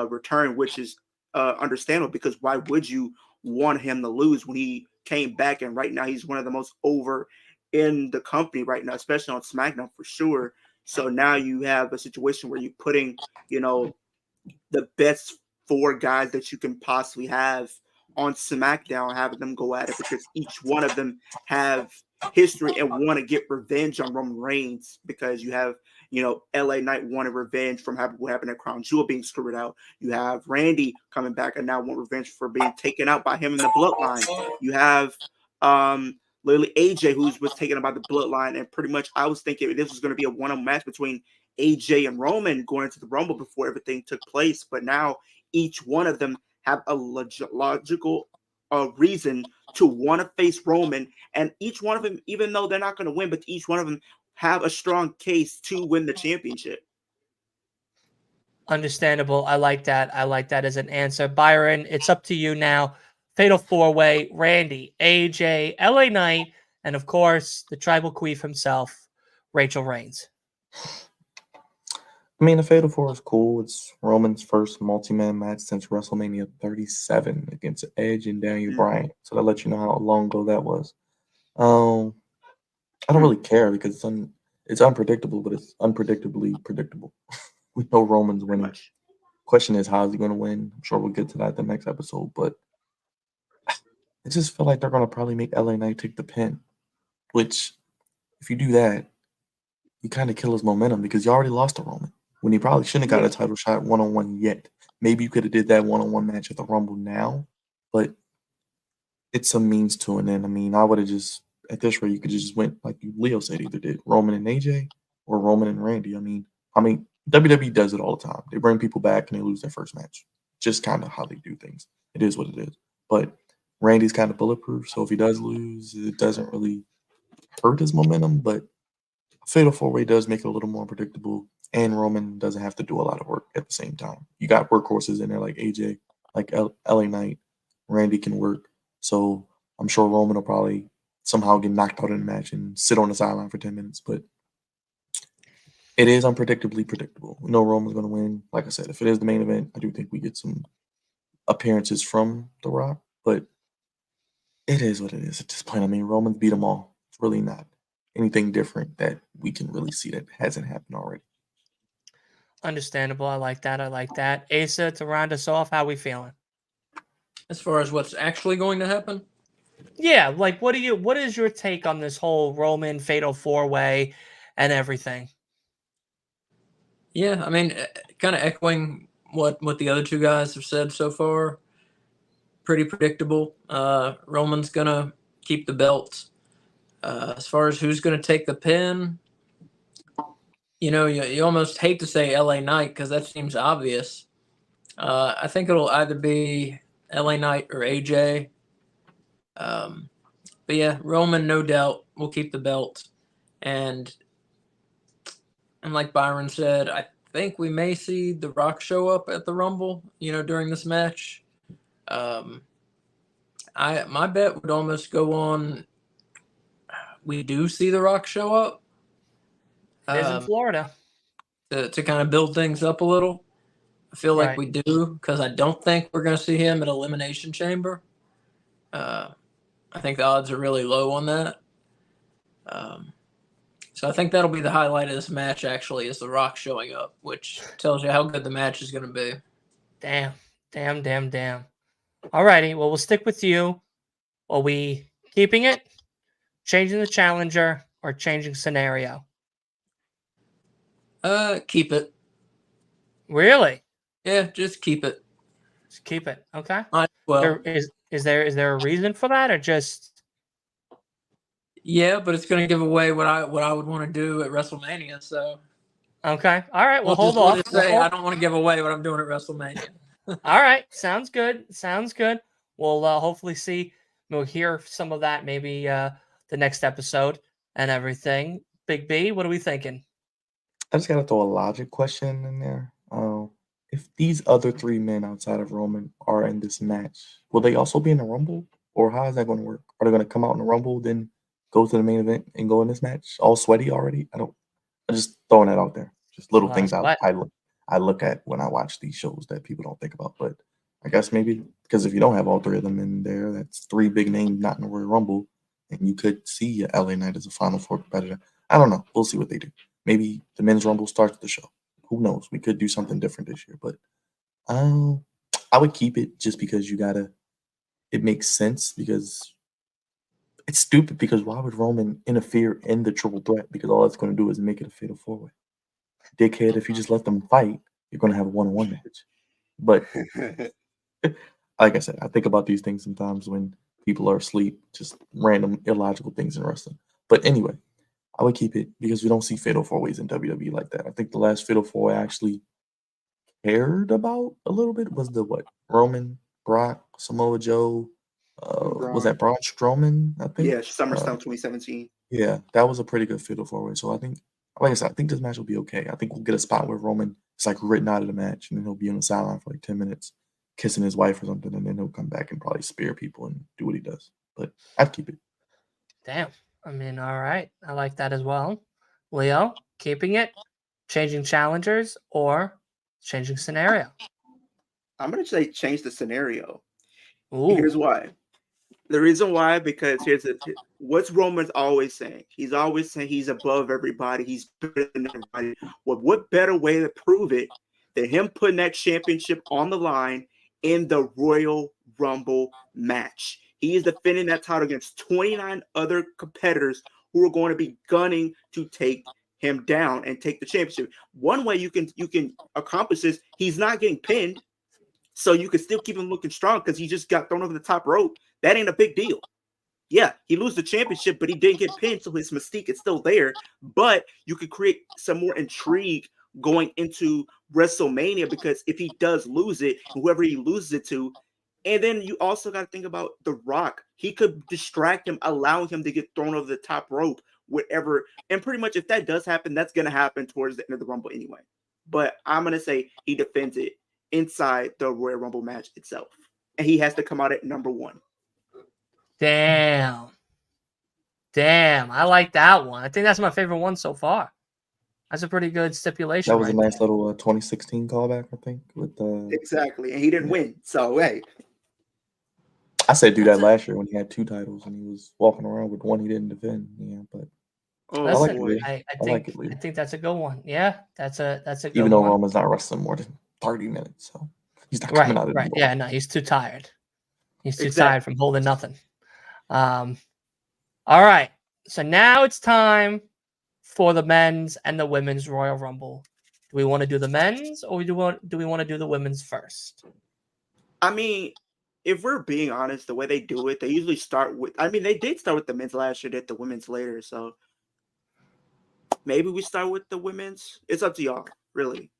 return, which is understandable, because why would you want him to lose when he came back and right now he's one of the most over in the company right now, especially on SmackDown for sure. So now you have a situation where you're putting, the best four guys that you can possibly have on SmackDown, having them go at it because each one of them have history and want to get revenge on Roman Reigns, because you have, LA Knight wanted revenge from what happened at Crown Jewel being screwed out. You have Randy coming back and now want revenge for being taken out by him in the Bloodline. You have literally AJ, who was taken about the Bloodline, and pretty much I was thinking this was going to be a one-on-one match between AJ and Roman going into the Rumble before everything took place, but now each one of them have a logical reason to want to face Roman, and each one of them, even though they're not going to win, but each one of them have a strong case to win the championship. Understandable. I like that. I like that as an answer. Byron, it's up to you now. Fatal four-way, Randy, AJ, LA Knight, and of course, the tribal queen himself, Rachel Reigns. I mean, the Fatal Four is cool. It's Roman's first multi-man match since WrestleMania 37 against Edge and Daniel Bryan. So that lets you know how long ago that was. I don't really care because it's unpredictable, but it's unpredictably predictable. We know Roman's winning. Question is, how is he going to win? I'm sure we'll get to that the next episode, but I just feel like they're going to probably make LA Knight take the pin, which if you do that, you kind of kill his momentum because you already lost to Roman when he probably shouldn't have got a title shot one-on-one yet. Maybe you could have did that one-on-one match at the Rumble now, but it's a means to an end. I mean, I would have just at this rate you could just went like Leo said, either did Roman and AJ or Roman and Randy. I mean, WWE does it all the time. They bring people back and they lose their first match. Just kind of how they do things. It is what it is. But Randy's kind of bulletproof, so if he does lose, it doesn't really hurt his momentum. But Fatal 4-Way does make it a little more predictable, and Roman doesn't have to do a lot of work at the same time. You got workhorses in there like AJ, like LA Knight. Randy can work. So I'm sure Roman will probably somehow get knocked out in the match and sit on the sideline for 10 minutes. But it is unpredictably predictable. We know Roman's going to win. Like I said, if it is the main event, I do think we get some appearances from The Rock. But it is what it is at this point. I mean, Roman's beat them all. It's really not anything different that we can really see that hasn't happened already. Understandable. I like that. I like that. Asa, to round us off, how we feeling? As far as what's actually going to happen, Yeah, like what is your take on this whole Roman Fatal 4-Way and everything? yeah, I mean, kind of echoing what the other two guys have said so far. Pretty predictable. Roman's gonna keep the belt. As far as who's gonna take the pin, you almost hate to say LA Knight because that seems obvious. I think it'll either be LA Knight or AJ. But yeah, Roman, no doubt, will keep the belt. And like Byron said, I think we may see The Rock show up at the Rumble, during this match. My bet would almost go on we do see The Rock show up. It is in Florida. To kind of build things up a little. I feel like we do because I don't think we're going to see him at Elimination Chamber. I think the odds are really low on that. So I think that'll be the highlight of this match, actually, is The Rock showing up, which tells you how good the match is going to be. Damn. All righty. Well, we'll stick with you. Are we keeping it, changing the challenger, or changing scenario? Keep it. Really? Yeah, just keep it. Just keep it. Okay. Well, is there a reason for that, or just? Yeah, but it's going to give away what I would want to do at WrestleMania. So. Okay. All right. Well, hold on. off. I don't want to give away what I'm doing at WrestleMania. All right. Sounds good. We'll hopefully we'll hear some of that maybe the next episode and everything. Big B, what are we thinking? I just got to throw a logic question in there. If these other three men outside of Roman are in this match, will they also be in the Rumble? Or how is that going to work? Are they going to come out in the Rumble, then go to the main event and go in this match all sweaty already? I'm just throwing that out there. Just little things I look at when I watch these shows that people don't think about. But I guess maybe because if you don't have all three of them in there, that's three big names not in the Royal Rumble, and you could see LA Knight as a Final Four competitor. I don't know. We'll see what they do. Maybe the men's Rumble starts the show. Who knows? We could do something different this year. But I would keep it just because it makes sense because it's stupid because why would Roman interfere in the triple threat? Because all that's going to do is make it a fatal 4-way. Dickhead, if you just let them fight, you're going to have a one-on-one match. But like I said, I think about these things sometimes when people are asleep, just random illogical things in wrestling. But anyway, I would keep it because we don't see fatal 4-ways in WWE like that. I think the last fatal 4-way I actually cared about a little bit was the Roman, Brock, Samoa Joe. Was that Braun Strowman? I think. Yeah, SummerSlam 2017. Yeah, that was a pretty good fatal 4-way. So I think, like I said, I think this match will be okay. I think we'll get a spot where Roman is like written out of the match, and then he'll be on the sideline for like 10 minutes, kissing his wife or something, and then he'll come back and probably spear people and do what he does. But I'd keep it. Damn. I mean, all right. I like that as well. Leo, keeping it, changing challengers, or changing scenario? I'm going to say change the scenario. Ooh. Here's why. The reason why, because what's Roman's always saying? He's always saying he's above everybody. He's better than everybody. Well, what better way to prove it than him putting that championship on the line in the Royal Rumble match? He is defending that title against 29 other competitors who are going to be gunning to take him down and take the championship. One way you can accomplish this, he's not getting pinned, so you can still keep him looking strong because he just got thrown over the top rope. That ain't a big deal. Yeah, he lose the championship, but he didn't get pinned, so his mystique is still there. But you could create some more intrigue going into WrestleMania, because if he does lose it, whoever he loses it to, and then you also got to think about The Rock. He could distract him, allowing him to get thrown over the top rope, whatever. And pretty much if that does happen, that's going to happen towards the end of the Rumble anyway. But I'm going to say he defends it inside the Royal Rumble match itself. And he has to come out at number 1. Damn. I like that one. I think that's my favorite one so far. That's a pretty good stipulation. That was right a nice there. little 2016 callback, I think. With Exactly. And he didn't win. So, hey. I said do that last year when he had 2 titles and he was walking around with one he didn't defend. Yeah, but Oh, I like Listen, it, Lee. I I like it, Lee. think that's a good one. Yeah, that's a good Even though one. Roman's not wrestling more than 30 minutes, so he's not coming out of the Right. door. Yeah, no, he's too tired. He's too Exactly. tired from holding nothing. All right. So now it's time for the men's and the women's Royal Rumble. Do we want to do the men's, or do we want to do the women's first? I mean, if we're being honest, the way they do it, they usually start with, I mean, they did start with the men's last year, did the women's later. So maybe we start with the women's. It's up to y'all, really.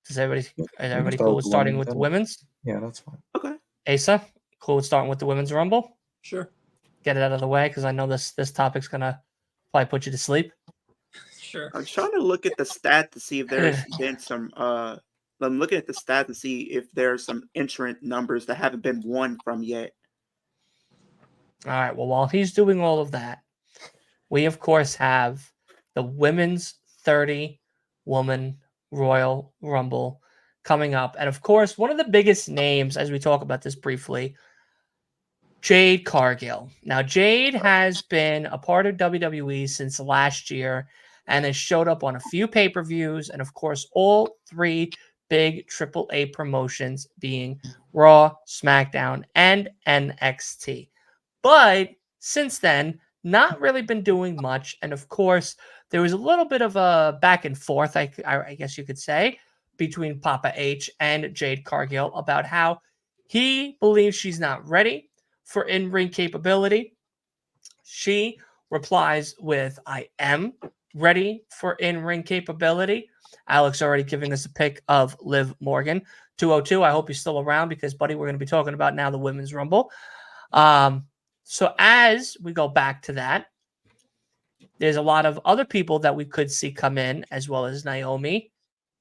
Is everybody start cool with with the starting women's with the then. women's? Yeah, that's fine. Okay. Asa, cool with starting with the women's Rumble? Sure. Get it out of the way, because I know this topic's gonna probably put you to sleep. Sure. I'm trying to look at the stat to see if there's been some I'm looking at the stat to see if there's some entrant numbers that haven't been won from yet. All right. Well, while he's doing all of that, we of course have the women's 30 woman Royal Rumble coming up. And of course, one of the biggest names, as we talk about this briefly, Jade Cargill. Now, Jade has been a part of WWE since last year and has showed up on a few pay-per-views, and of course, all 3 big AAA promotions being Raw, SmackDown, and NXT. But since then, not really been doing much. And of course, there was a little bit of a back and forth, I guess you could say, between Papa H and Jade Cargill about how he believes she's not ready for in-ring capability. She replies with, I am ready for in-ring capability. Alex already giving us a pic of Liv Morgan. 202, I hope you're still around, because, buddy, we're going to be talking about now the Women's Rumble. So as we go back to that, there's a lot of other people that we could see come in, as well as Naomi,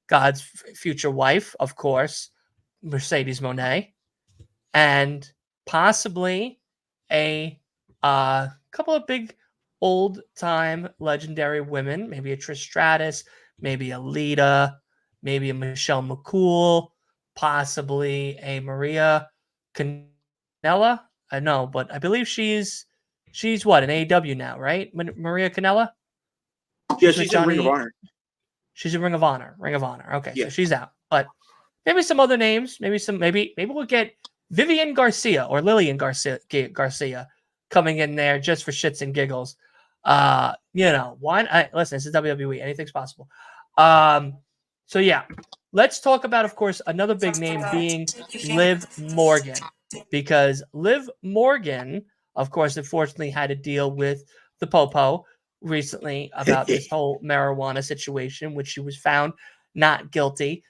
God's future wife, of course, Mercedes Moné, and possibly a couple of big old-time legendary women, maybe a Trish Stratus, maybe a Lita, maybe a Michelle McCool, possibly a Maria Canella. I know, but I believe she's what, in AEW now, right? Maria Canella? Yeah, with she's in Ring of Honor. She's in Ring of Honor. Okay, Yeah. so she's out. But maybe some other names. Maybe we'll get Vivian Garcia or Lillian Garcia coming in there just for shits and giggles. Why? Listen, this is WWE. Anything's possible. So yeah, let's talk about, of course, another big name being Liv Morgan, because Liv Morgan, of course, unfortunately had to deal with the Popo recently about this whole marijuana situation, which she was found not guilty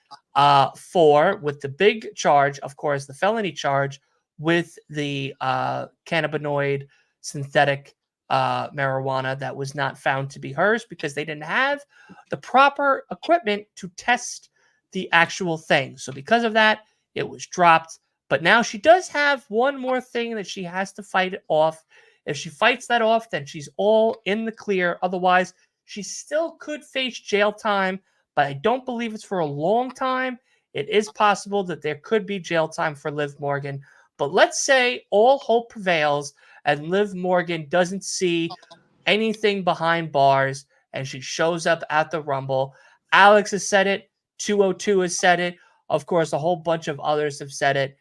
for, with the big charge, of course, the felony charge with the cannabinoid synthetic marijuana that was not found to be hers because they didn't have the proper equipment to test the actual thing. So because of that, it was dropped. But now she does have one more thing that she has to fight off. If she fights that off, then she's all in the clear. Otherwise, she still could face jail time, but I don't believe it's for a long time. It is possible that there could be jail time for Liv Morgan. But let's say all hope prevails and Liv Morgan doesn't see anything behind bars and she shows up at the Rumble. Alex has said it. 202 has said it. Of course, a whole bunch of others have said it.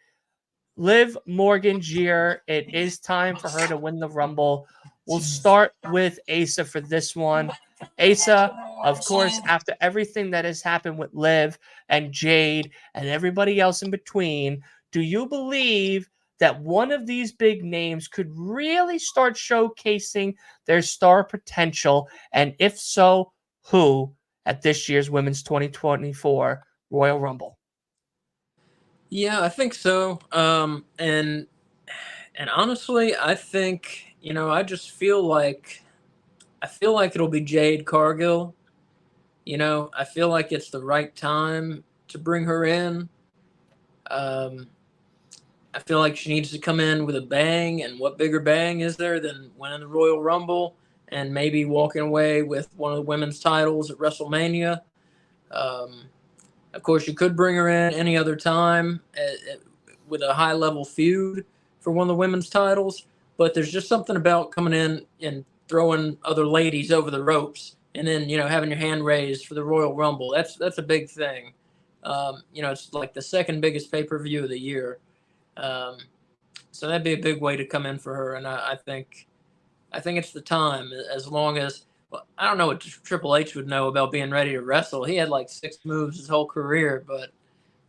Liv Morgan Gier, it is time for her to win the Rumble. We'll start with Asa for this one. Asa, of course, after everything that has happened with Liv and Jade and everybody else in between, do you believe that one of these big names could really start showcasing their star potential? And if so, who at this year's Women's 2024 Royal Rumble? Yeah, I think so. And honestly, I think I just feel like it'll be Jade Cargill. I feel like it's the right time to bring her in. I feel like she needs to come in with a bang, and what bigger bang is there than winning the Royal Rumble and maybe walking away with one of the women's titles at WrestleMania? Of course, you could bring her in any other time with a high-level feud for one of the women's titles, but there's just something about coming in and throwing other ladies over the ropes and then, having your hand raised for the Royal Rumble. That's a big thing. It's like the second biggest pay-per-view of the year. So that'd be a big way to come in for her, and I think it's the time. As long as I don't know what Triple H would know about being ready to wrestle. He had like 6 moves his whole career, but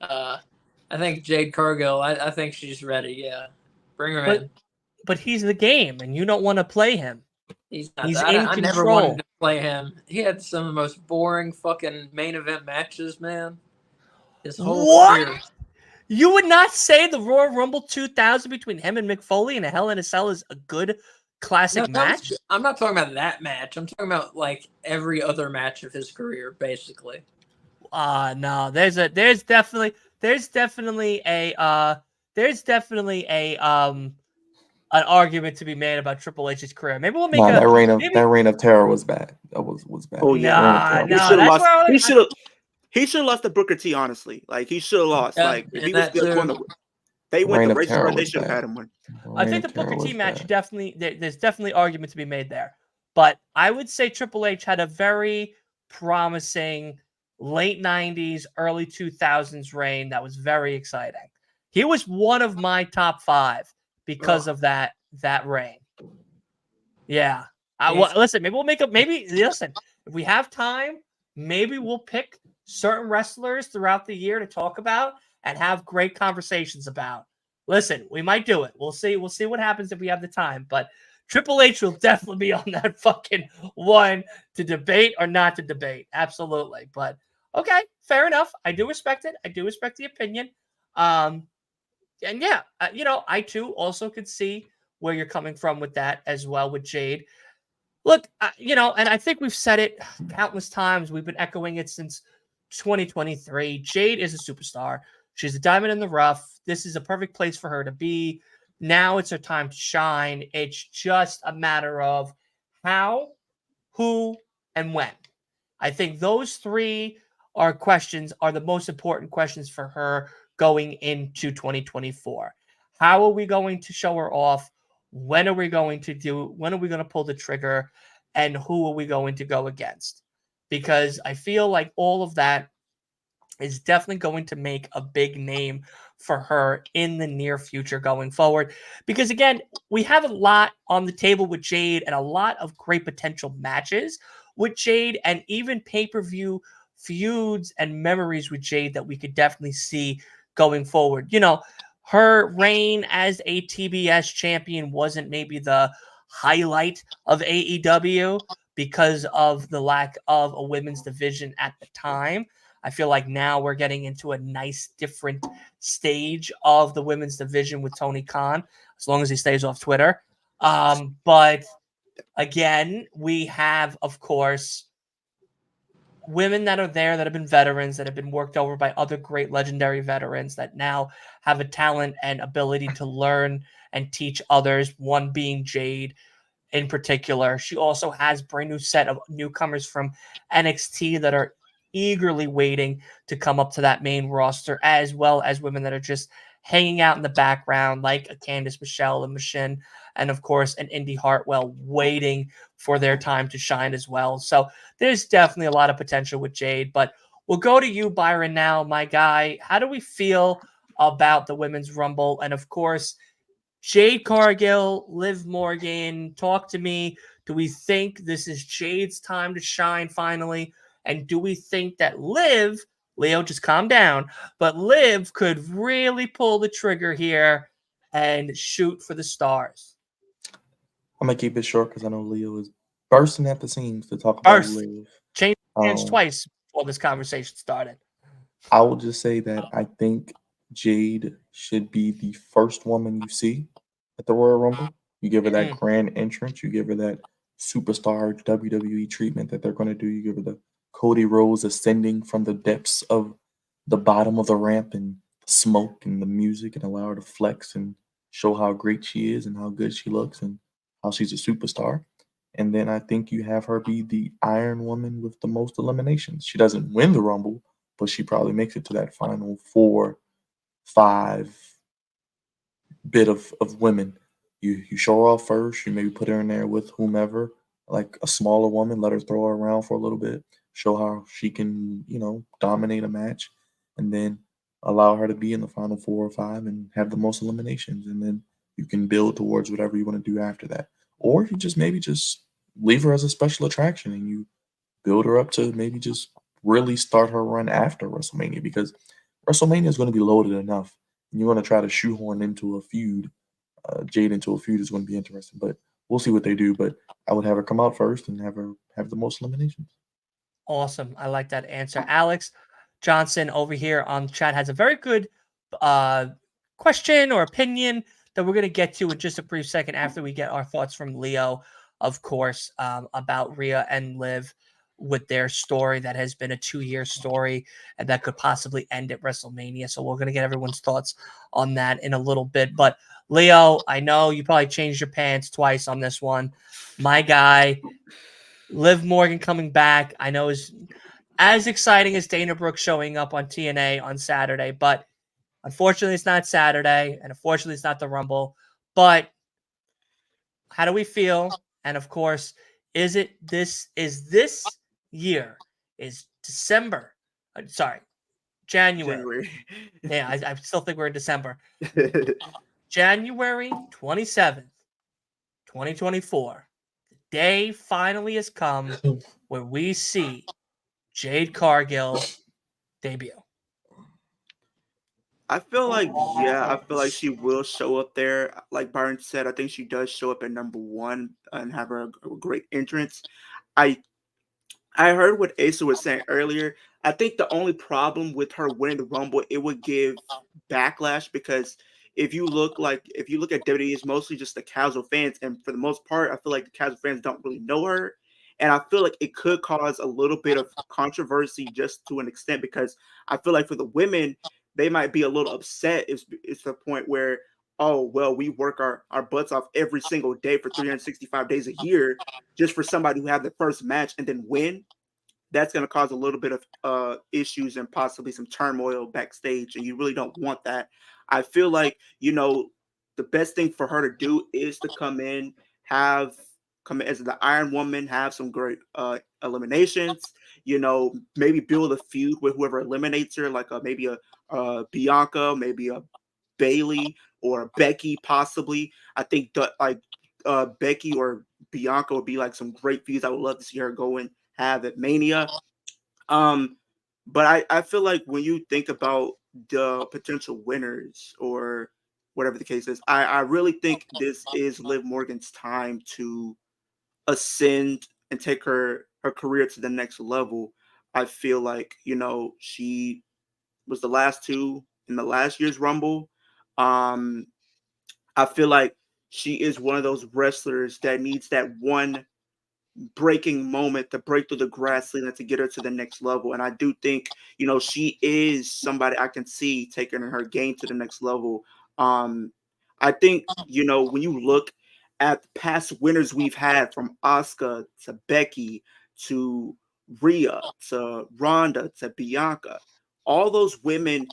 I think Jade Cargill. I think she's ready. Yeah, bring her in. But he's the game, and you don't want to play him. He's not. He's I in never control. wanted to play him. He had some of the most boring fucking main event matches, man. His whole career. You would not say the Royal Rumble 2000 between him and Mick Foley and a Hell in a Cell is a good classic match? I'm not talking about that match. I'm talking about like every other match of his career, basically. No. There's definitely an argument to be made about Triple H's career. Maybe we'll make that reign of terror was bad. That was bad. Oh yeah, he should have lost to Booker T. Honestly, like he should have lost. Like if he was they went the race run, they should have had him win. I think the Booker T match there's definitely argument to be made there. But I would say Triple H had a very promising late 90s, early 2000s reign that was very exciting. He was one of my top 5 because of that reign. Yeah. Listen, listen, if we have time, maybe we'll pick certain wrestlers throughout the year to talk about and have great conversations about. Listen, we might do it. We'll see what happens if we have the time. But Triple H will definitely be on that fucking one to debate or not to debate. Absolutely. But okay, fair enough. I do respect it. I do respect the opinion. And yeah, I too also could see where you're coming from with that as well with Jade. Look, and I think we've said it countless times. We've been echoing it since 2023. Jade is a superstar. She's a diamond in the rough. This is a perfect place for her to be. Now it's her time to shine. It's just a matter of how, who, and when. I think those 3 are the most important questions for her going into 2024. How are we going to show her off? When are we going to pull the trigger? And who are we going to go against? Because I feel like all of that is definitely going to make a big name for her in the near future going forward. Because again, we have a lot on the table with Jade and a lot of great potential matches with Jade and even pay-per-view feuds and memories with Jade that we could definitely see going forward. Her reign as a TBS champion wasn't maybe the highlight of AEW because of the lack of a women's division at the time. I feel like now we're getting into a nice different stage of the women's division with Tony Khan, as long as he stays off Twitter. But again, we have, of course, women that are there that have been veterans, that have been worked over by other great legendary veterans that now have a talent and ability to learn and teach others, one being Jade in particular. She also has a brand new set of newcomers from NXT that are eagerly waiting to come up to that main roster, as well as women that are just hanging out in the background, like a Candice Michelle and Machin, and of course an Indy Hartwell, waiting for their time to shine as well. So there's definitely a lot of potential with Jade. But we'll go to you, Byron, now, my guy. How do we feel about the Women's Rumble? And of course, Jade Cargill, Liv Morgan, talk to me. Do we think this is Jade's time to shine finally? And do we think that Liv, Leo, just calm down, but Liv could really pull the trigger here and shoot for the stars? I'm gonna keep it short because I know Leo is bursting at the seams to talk about First, Liv. change hands Um, twice before this conversation started. I will just say that I think Jade should be the first woman you see at the Royal Rumble. You give her that grand entrance, you give her that superstar WWE treatment that they're going to do. You give her the Cody Rhodes ascending from the depths of the bottom of the ramp and the smoke and the music, and allow her to flex and show how great she is and how good she looks and how she's a superstar. And then I think you have her be the Iron Woman with the most eliminations. She doesn't win the Rumble, but she probably makes it to that final 4, 5 bit of women. You show her off first. You maybe put her in there with whomever, like a smaller woman. Let her throw her around for a little bit. Show how she can, dominate a match, and then allow her to be in the final 4 or 5 and have the most eliminations. And then you can build towards whatever you want to do after that. Or you just maybe just leave her as a special attraction and you build her up to maybe just really start her run after WrestleMania, because WrestleMania is going to be loaded enough. And you want to try to shoehorn into a feud, Jade into a feud is going to be interesting. But we'll see what they do. But I would have her come out first and have her have the most eliminations. Awesome. I like that answer. Alex Johnson over here on chat has a very good question or opinion that we're going to get to in just a brief second after we get our thoughts from Leo, of course, about Rhea and Liv with their story that has been a 2-year story and that could possibly end at WrestleMania. So we're going to get everyone's thoughts on that in a little bit. But Leo, I know you probably changed your pants twice on this one. My guy, Liv Morgan coming back, I know is as exciting as Dana Brooke showing up on TNA on Saturday, but unfortunately it's not Saturday, and unfortunately it's not the Rumble. But how do we feel? And of course, is this year is December? January. Yeah, I still think we're in December. January 27th, 2024. The day finally has come where we see Jade Cargill debut. I feel like she will show up there. Like Byron said, I think she does show up at number 1 and have a great entrance. I I heard what Asa was saying earlier. I think the only problem with her winning the Rumble, it would give backlash, because if you look at WWE, it's mostly just the casual fans, and for the most part, I feel like the casual fans don't really know her, and I feel like it could cause a little bit of controversy just to an extent, because I feel like for the women, they might be a little upset. It's the point where, oh well, we work our butts off every single day for 365 days a year just for somebody who had the first match and then win. That's going to cause a little bit of issues and possibly some turmoil backstage, and you really don't want that. I feel like, the best thing for her to do is to come in as the Iron Woman, have some great eliminations, maybe build a feud with whoever eliminates her, like maybe a Bianca, maybe a Bailey or a Becky, possibly. I think that Becky or Bianca would be like some great feuds. I would love to see her go and have at Mania. But I feel like when you think about the potential winners or whatever the case is, I really think this is Liv Morgan's time to ascend and take her career to the next level. I feel like, she was the last two in the last year's Rumble. Um, I feel like she is one of those wrestlers that needs that one breaking moment to break through the grass ceiling to get her to the next level. And I do think, she is somebody I can see taking her game to the next level. I think, when you look at the past winners we've had, from Asuka to Becky to Rhea to Ronda to Bianca, all those women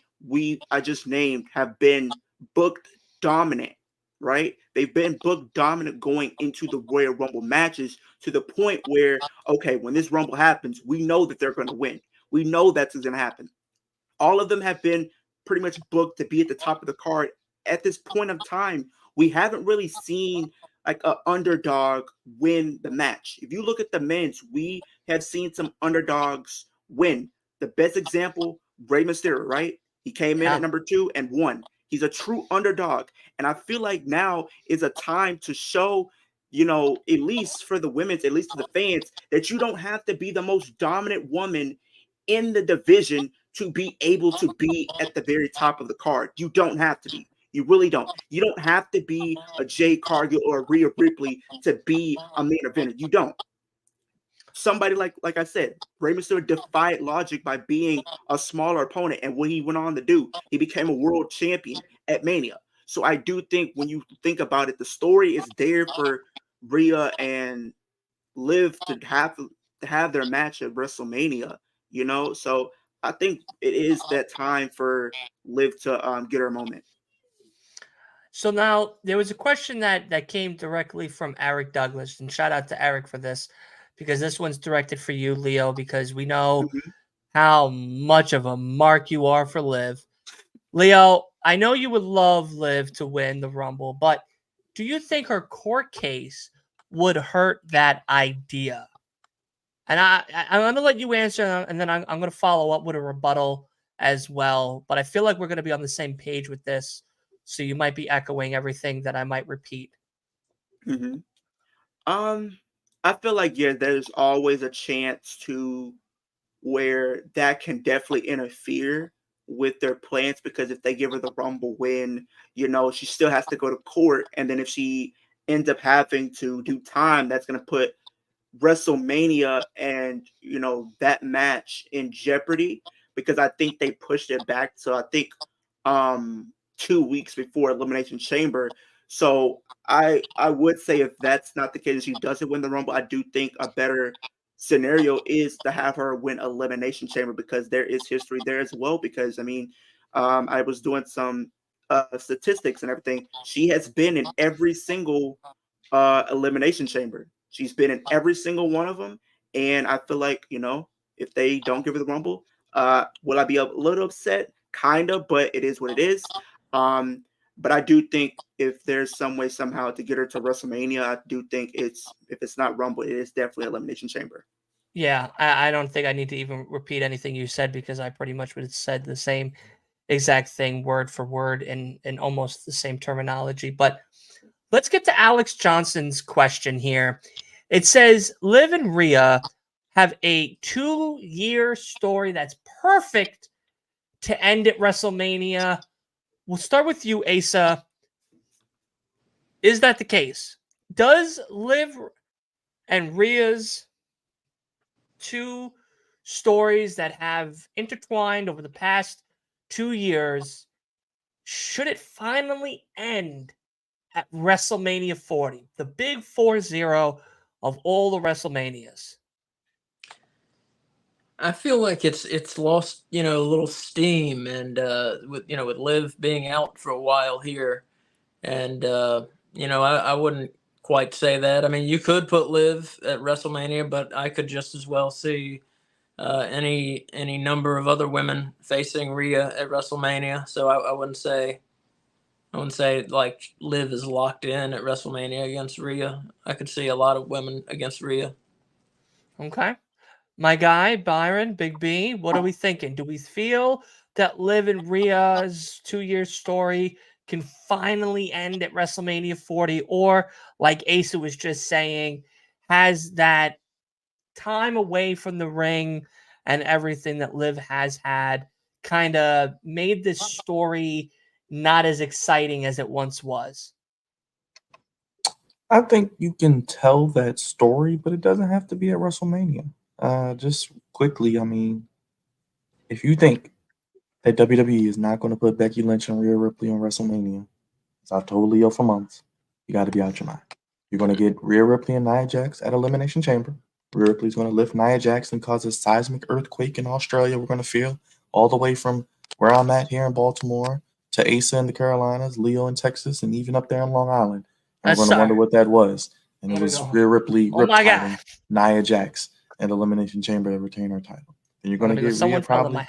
I just named have been booked dominant, right? They've been booked dominant going into the Royal Rumble matches, to the point where, okay, when this Rumble happens, we know that they're going to win. We know that's going to happen. All of them have been pretty much booked to be at the top of the card at this point of time we haven't really seen like an underdog win the match. If you look at the men's, we have seen some underdogs win. The best example, Rey Mysterio, right? He came in Yeah. at number 2 and won. He's a true underdog. And I feel like now is a time to show, at least for the women's, at least to the fans, that you don't have to be the most dominant woman in the division to be able to be at the very top of the card. You don't have to be. You really don't. You don't have to be a Jay Cargill or a Rhea Ripley to be a main eventer. You don't. Somebody like I said, Rey Mysterio defied logic by being a smaller opponent, and what he went on to do, he became a world champion at Mania. So I do think when you think about it, the story is there for Rhea and Liv to have their match at WrestleMania. So I think it is that time for Liv to get her moment. So now there was a question that came directly from Eric Douglas, and shout out to Eric for this, because this one's directed for you, Leo, because we know Mhm. how much of a mark you are for Liv. Leo, I know you would love Liv to win the Rumble, but do you think her court case would hurt that idea? And I'm going to let you answer, and then I'm going to follow up with a rebuttal as well. But I feel like we're going to be on the same page with this, so you might be echoing everything that I might repeat. Mhm. I feel like there's always a chance to where that can definitely interfere with their plans, because if they give her the Rumble win, she still has to go to court, and then if she ends up having to do time, that's going to put WrestleMania and that match in jeopardy, because I think they pushed it back. So I think 2 weeks before Elimination Chamber. So I would say if that's not the case, she doesn't win the Rumble, I do think a better scenario is to have her win Elimination Chamber, because there is history there as well. Because I mean, I was doing some statistics and everything. She has been in every single Elimination Chamber. She's been in every single one of them, and I feel like if they don't give her the Rumble, will I be a little upset? Kind of, but it is what it is. But I do think if there's some way somehow to get her to WrestleMania, I do think if it's not Rumble, it is definitely Elimination Chamber. Yeah, I don't think I need to even repeat anything you said, because I pretty much would have said the same exact thing word for word in almost the same terminology. But let's get to Alex Johnson's question here. It says, Liv and Rhea have a 2-year story that's perfect to end at WrestleMania. We'll start with you, Asa. Is that the case? Does Liv and Rhea's 2 stories that have intertwined over the past 2 years, should it finally end at WrestleMania 40, the big 40 of all the WrestleManias? I feel like it's lost, a little steam, and with Liv being out for a while here, and I wouldn't quite say that. I mean, you could put Liv at WrestleMania, but I could just as well see any number of other women facing Rhea at WrestleMania. So I wouldn't say like Liv is locked in at WrestleMania against Rhea. I could see a lot of women against Rhea. Okay. My guy, Byron, Big B, what are we thinking? Do we feel that Liv and Rhea's 2-year story can finally end at WrestleMania 40? Or, like Asa was just saying, has that time away from the ring and everything that Liv has had kind of made this story not as exciting as it once was? I think you can tell that story, but it doesn't have to be at WrestleMania. Just quickly, I mean, if you think that WWE is not going to put Becky Lynch and Rhea Ripley on WrestleMania, as I've told Leo for months, you got to be out your mind. You're going to get Rhea Ripley and Nia Jax at Elimination Chamber. Rhea Ripley's going to lift Nia Jax and cause a seismic earthquake in Australia. We're going to feel all the way from where I'm at here in Baltimore to Asa in the Carolinas, Leo in Texas, and even up there in Long Island. And we're going to wonder what that was. And it was Rhea Ripley riptiding Nia Jax at Elimination Chamber to retain her title. And you're going to get Rhea probably.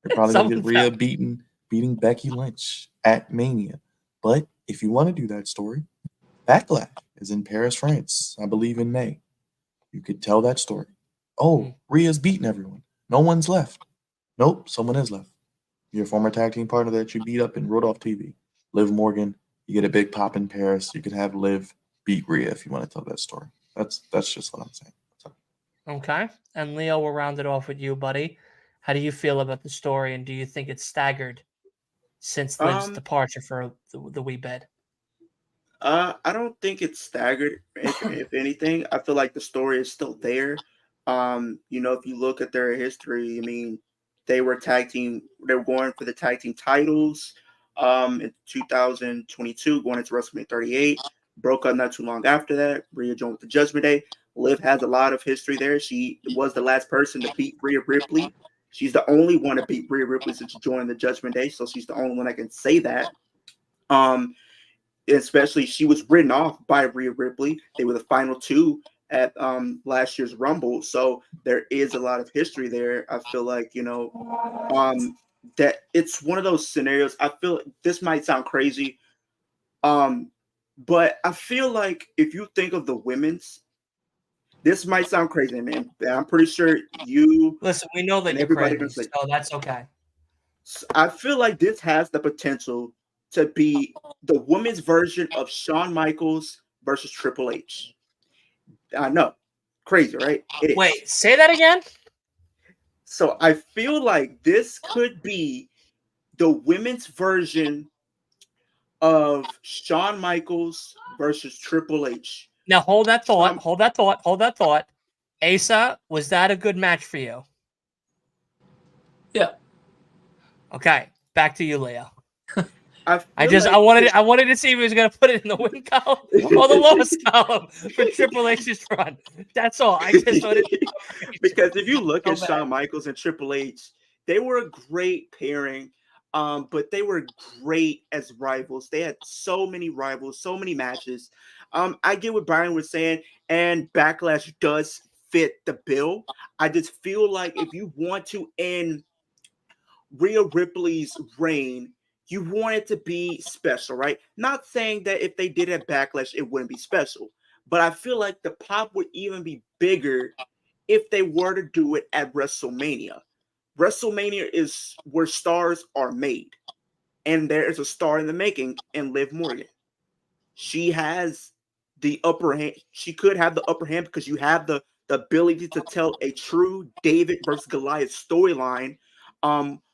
You're probably going to get Rhea beating Becky Lynch at Mania. But If you want to do that story, Backlash is in Paris, France, I believe in May. You could tell that story. Oh, Rhea's beaten everyone. No one's left. Nope, someone is left. Your former tag team partner that you beat up and wrote off TV. Liv Morgan, you get a big pop in Paris. You could have Liv beat Rhea if you want to tell that story. That's just what I'm saying. Okay. And Leo, we'll round it off with you, buddy. How do you feel about the story, and do you think it's staggered since Liv's Um, departure for the wee bed? I don't think it's staggered. If anything, I feel like the story is still there. If you look at their history, I mean, they were tag team. They were going for the tag team titles. In 2022, going into WrestleMania 38, broke up not too long after that. Rhea joined with the Judgment Day. Liv has a lot of history there. She was the last person to beat Rhea Ripley. She's the only one to beat Rhea Ripley since she joined the Judgment Day, so she's the only one that can say that. Um, Especially she was written off by Rhea Ripley. They were the final two at last year's Rumble, so there is a lot of history there. I feel like that it's one of those scenarios. I feel this might sound crazy, but I feel like if you think of the women's, this might sound crazy, man. I'm pretty sure you Listen, we know that and you're everybody crazy, gonna say. so that's okay. I feel like this has the potential to be the women's version of Shawn Michaels versus Triple H. I know, crazy, right? It is. Wait, say that again? So I feel like this could be the women's version of Shawn Michaels versus Triple H. Now hold that thought. Hold that thought. Asa, was that a good match for you? Yeah. Okay, back to you, Leo. I wanted to see if he was going to put it in the win column or the loss column for Triple H's run. That's all. I just wanted because if you look at bad. Shawn Michaels and Triple H, they were a great pairing, but they were great as rivals. They had so many rivals, so many matches. I get what Byron was saying, and Backlash does fit the bill. I just feel like if you want to end Rhea Ripley's reign, you want it to be special, right? Not saying that if they did it at Backlash, it wouldn't be special, but I feel like the pop would even be bigger if they were to do it at WrestleMania. WrestleMania is where stars are made, and there is a star in the making in Liv Morgan. She has the upper hand. She could have the upper hand because you have the ability to tell a true David versus Goliath storyline,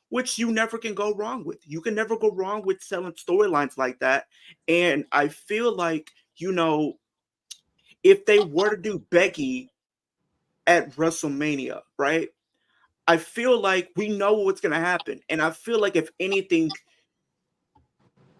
which you never can go wrong with. You can never go wrong with selling storylines like that. And I feel like, if they were to do Becky at WrestleMania, right? I feel like we know what's going to happen. And I feel like if anything,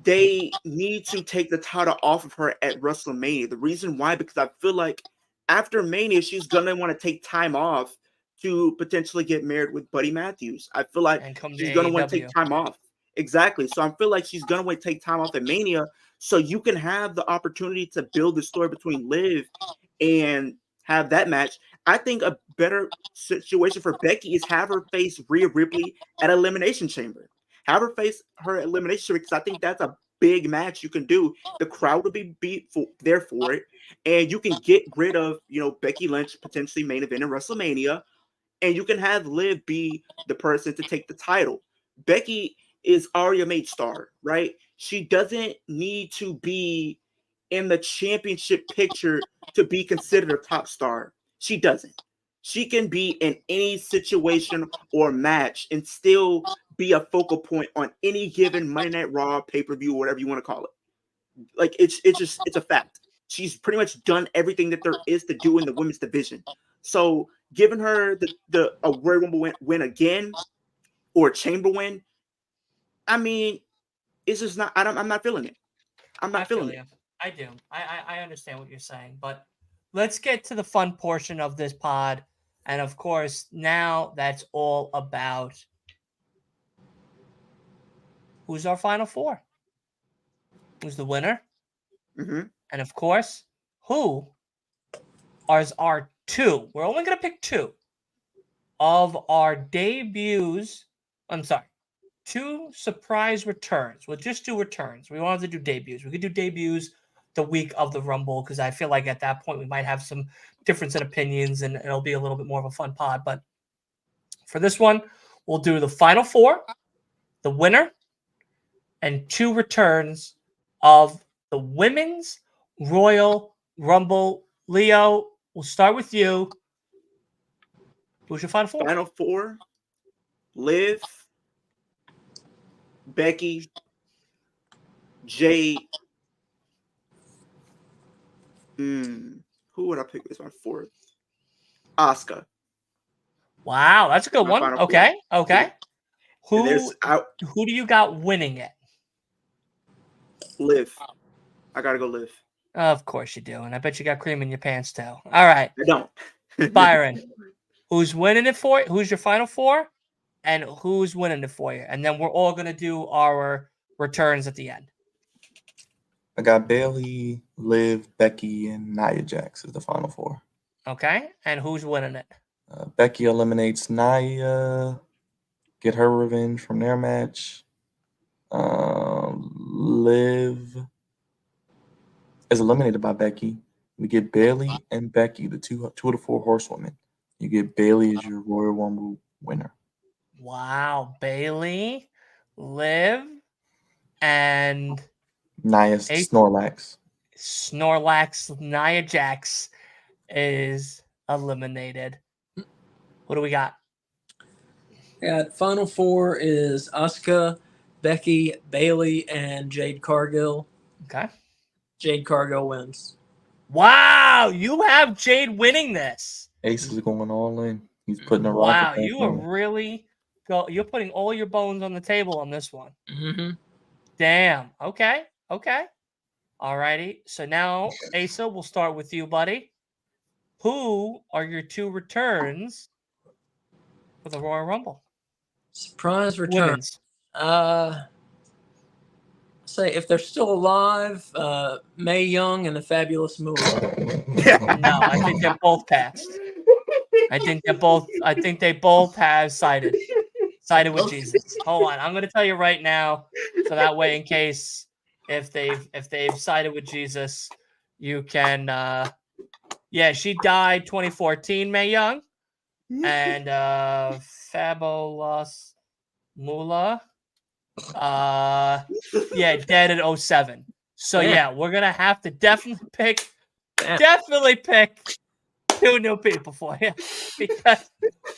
they need to take the title off of her at WrestleMania. The reason why, because I feel like after Mania, she's going to want to take time off to potentially get married with Buddy Matthews. I feel like she's going to want to take time off. Exactly. So I feel like she's going to want to take time off at Mania so you can have the opportunity to build the story between Liv and have that match. I think a better situation for Becky is have her face Rhea Ripley at Elimination Chamber. Have her face her at Elimination Chamber because I think that's a big match you can do. The crowd will be there for it, and you can get rid of Becky Lynch potentially main event in WrestleMania, and you can have Liv be the person to take the title. Becky is already a made star, right? She doesn't need to be in the championship picture to be considered a top star. She doesn't. She can be in any situation or match and still be a focal point on any given Monday Night Raw, pay-per-view, whatever you want to call it. Like it's a fact. She's pretty much done everything that there is to do in the women's division. So giving her the Royal Rumble win again or a Chamber win, I mean, it's just not. I'm not feeling it. I'm not feeling it. I do. I understand what you're saying, but let's get to the fun portion of this pod. And of course, now that's all about who's our final four, who's the winner, Mm-hmm. and of course, who are our two. We're only going to pick two of our debuts. I'm sorry, 2 surprise returns. We'll just do returns. We wanted to do debuts. We could do debuts the week of the Rumble because I feel like at that point we might have some difference in opinions and it'll be a little bit more of a fun pod. But for this one, we'll do the final 4, the winner, and 2 returns of the Women's Royal Rumble. Leo, we'll start with you. Who's your final 4? Final 4, Liv, Becky, Jade. Who would I pick as my 4th? Asuka. Wow, that's a good My one. final Okay, okay. And there's Who do you got winning it? Liv. I gotta go Liv. Of course you do, and I bet you got cream in your pants too. All right, I don't. Byron, who's winning it for you? Who's your final 4? And who's winning it for you? And then we're all gonna do our returns at the end. I got Bailey, Liv, Becky, and Nia Jax as the final 4. Okay, and who's winning it? Becky eliminates Nia, get her revenge from their match. Liv is eliminated by Becky. We get Bailey and Becky, the two of the 4 horsewomen. You get Bailey as your Royal Rumble winner. Wow, Bailey, Liv, and Nia Snorlax. Nia Jax is eliminated. What do we got? Final 4 is Asuka, Becky, Bailey, and Jade Cargill. Okay. Jade Cargill wins. Wow, you have Jade winning this. Ace is going all in. He's putting a Wow, rocket. you are really you're putting all your bones on the table on this one. Mm-hmm. Damn. Okay. Okay. All righty. So now, Asa, we'll start with you, buddy. Who are your 2 returns for the Royal Rumble? Surprise return. Women's. Say if they're still alive, Mae Young and the Fabulous Moolah. No, I think they're both passed. I think they both have sided with Jesus. Hold on, I'm going to tell you right now, so that way, in case if they've sided with Jesus, you can. Yeah, she died 2014, Mae Young, and Fabulous Moolah. Yeah, dead at 07. So yeah, we're gonna have to definitely pick 2 new people for you because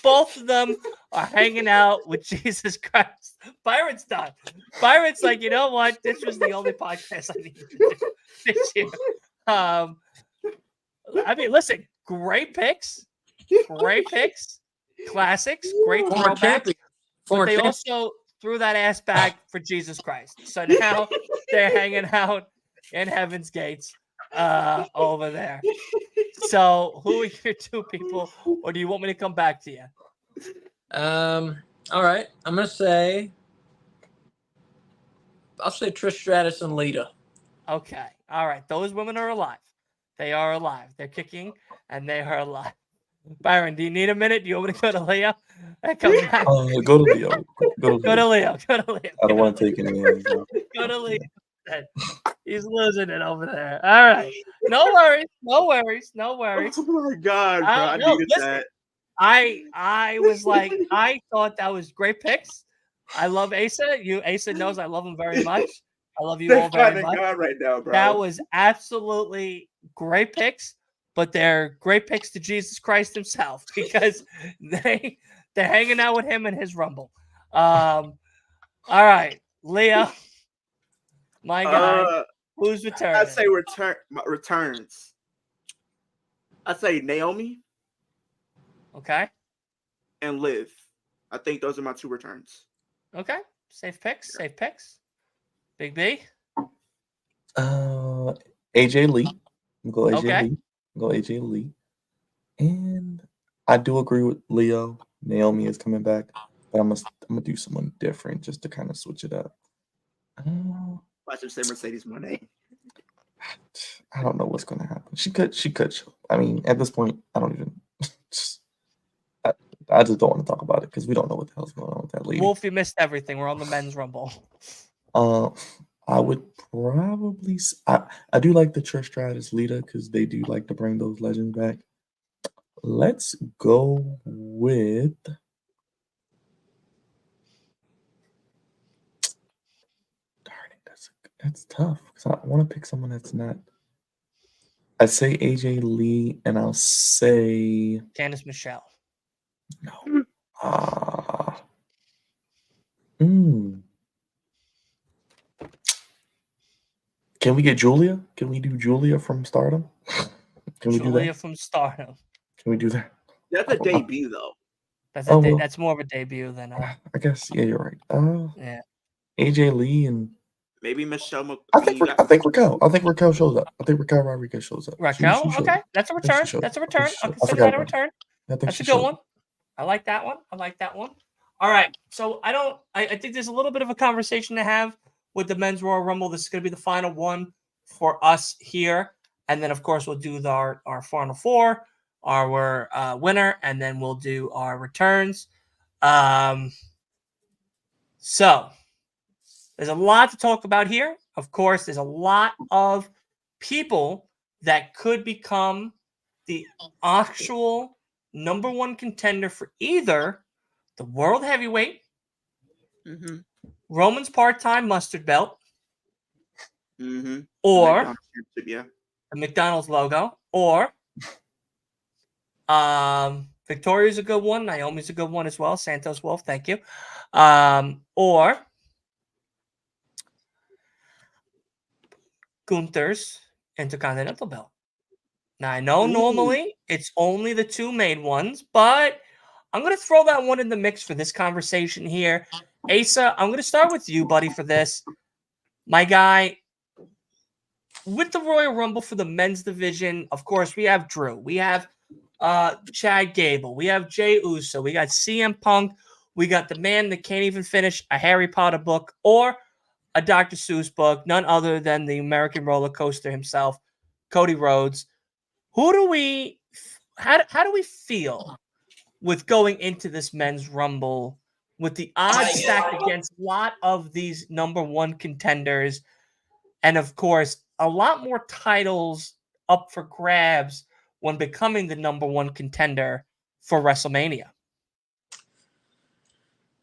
both of them are hanging out with Jesus Christ. Byron's done. Byron's like, you know what? This was the only podcast I needed to do this year. I mean, listen, great picks, classics, great throwbacks. But they also threw that ass back for Jesus Christ. So now they're hanging out in Heaven's Gates over there. So who are your 2 people, or do you want me to come back to you? All right. I'll say Trish Stratus and Lita. Okay. All right. Those women are alive. They are alive. They're kicking and they are alive. Byron, do you need a minute? Do you want me to go to Leo? Come back. Go to Leo. Go to Leo. Go to Leo. I don't want to take any hands. Go to Leo. He's losing it over there. All right. No worries. Oh my God, bro. I needed that. I was like, I thought that was great picks. I love Asa. Asa knows I love him very much. I love you all very much. God right now, bro. That was absolutely great picks, but they're great picks to Jesus Christ himself because they're hanging out with him in his Rumble. All right, Leah, my guy, who's returning? I'd say returns. I'd say Naomi. Okay. And Liv. I think those are my 2 returns. Okay. Safe picks. Big B. AJ Lee. Go AJ Lee. And I do agree with Leo. Naomi is coming back, but I'm gonna do someone different just to kind of switch it up. Watch him say Mercedes Moné. I don't know what's gonna happen. She could. I mean, at this point, I don't even. I I just don't want to talk about it because we don't know what the hell's going on with that lady. Wolf, you missed everything. We're on the men's rumble. I would probably. I do like the Trish Stratus Lita because they do like to bring those legends back. Let's go with. Darn it, that's tough because I want to pick someone that's not. I say AJ Lee, and I'll say Candice Michelle. no. Hmm. Can we get Julia? Can we do Julia from Stardom? Can we do Julia that? from Stardom. Can we do that? That's a debut though. That's Oh, well. that's more of a debut than I guess you're right. yeah. AJ Lee and Maybe Michelle. I think Raquel. I think Raquel shows up. I think Raquel Rodriguez shows up. Raquel. She shows Okay, up. that's a I think she return. shows That's a up. I think return. she I'll shows up. I consider forgot that a about that. return. I think That's she a good shows one. up. I like that one. I like that one. All right. So I think there's a little bit of a conversation to have with the men's Royal Rumble. This is going to be the final one for us here. And then, of course, we'll do our final four, our winner, and then we'll do our returns. So there's a lot to talk about here. Of course, there's a lot of people that could become the actual number one contender for either the World Heavyweight, Mm-hmm. Roman's part-time mustard belt, Mm-hmm. or Yeah. the McDonald's logo, or Victoria's a good one, Naomi's a good one as well, Santos Wolf, thank you. Or Gunther's Intercontinental belt. Now, I know normally it's only the two main ones, but I'm going to throw that one in the mix for this conversation here. Asa, I'm going to start with you, buddy, for this. My guy, with the Royal Rumble for the men's division, of course, we have Drew. We have Chad Gable. We have Jey Uso. We got CM Punk. We got the man that can't even finish a Harry Potter book or a Dr. Seuss book, none other than the American roller coaster himself, Cody Rhodes. How do we feel with going into this men's rumble with the odds stacked against a lot of these number one contenders, and of course a lot more titles up for grabs when becoming the number one contender for WrestleMania?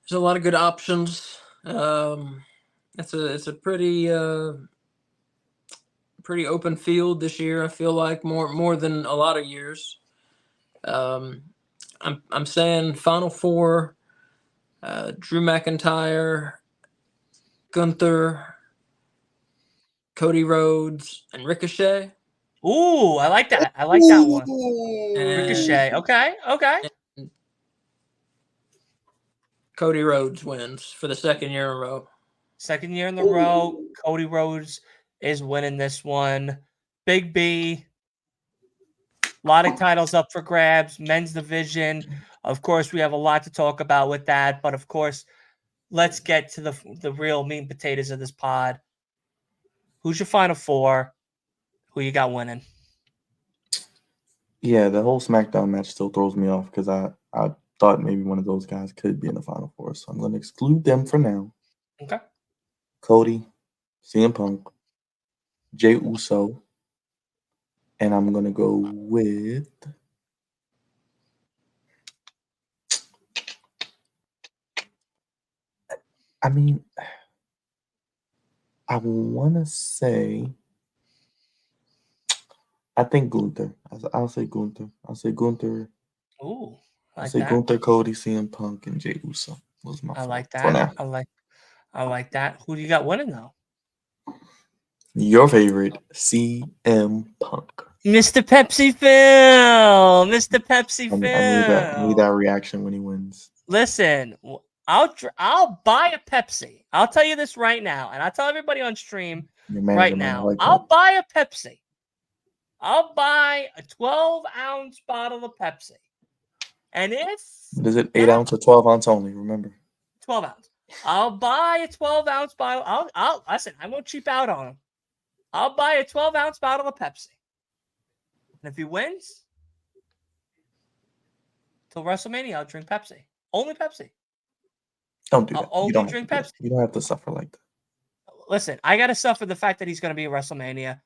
There's a lot of good options. It's a pretty open field this year. I feel like more than a lot of years. I'm saying Final Four: Drew McIntyre, Gunther, Cody Rhodes, and Ricochet. Ooh, I like that. I like that one. Ricochet. Okay. Cody Rhodes wins for the second year in a row. Second year in a row, Cody Rhodes is winning this one. Big B, a lot of titles up for grabs. Men's division. Of course, we have a lot to talk about with that. But, of course, let's get to the real meat and potatoes of this pod. Who's your Final Four? Who you got winning? Yeah, the whole SmackDown match still throws me off because I thought maybe one of those guys could be in the Final Four. So I'm going to exclude them for now. Okay. Cody, CM Punk, Jey Uso, and I'm going to go with... I mean, I want to say... I think Gunther. I'll say Gunther. I'll say Gunther. Ooh, I'll say Gunther, Cody, CM Punk, and Jey Uso. Those are my I like four for that. now. I like that. Who do you got winning though? Your favorite, CM Punk. Mr. Pepsi Phil. Mr. Pepsi Phil. I need that reaction when he wins. Listen, I'll buy a Pepsi. I'll tell you this right now, and I'll tell everybody on stream right now. Like I'll buy a Pepsi. I'll buy a 12-ounce bottle of Pepsi. And if... Is it 8 ounce or 12 ounce only? Remember. 12 ounce. I'll buy a 12-ounce bottle. I'll listen, I won't cheap out on him. I'll buy a 12-ounce bottle of Pepsi. And if he wins, till WrestleMania, I'll drink Pepsi. Only Pepsi. Don't do I'll that. only You don't have drink to do that. Pepsi. You don't have to suffer like that. Listen, I gotta suffer the fact that he's gonna be at WrestleMania.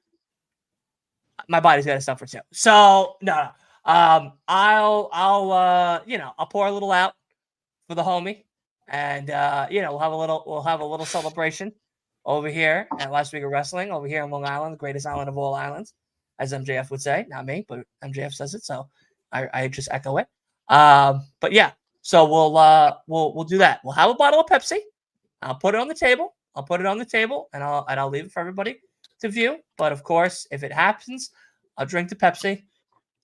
My body's gotta suffer too. So no. I'll I'll pour a little out for the homie, and we'll have a little celebration over here at Last Week of Wrestling over here in Long Island, the greatest island of all islands, as MJF would say. Not me, but MJF says it, so I just echo it. But yeah, so we'll do that. We'll have a bottle of Pepsi. I'll put it on the table. And I'll leave it for everybody to view. But of course, if it happens, I'll drink the Pepsi.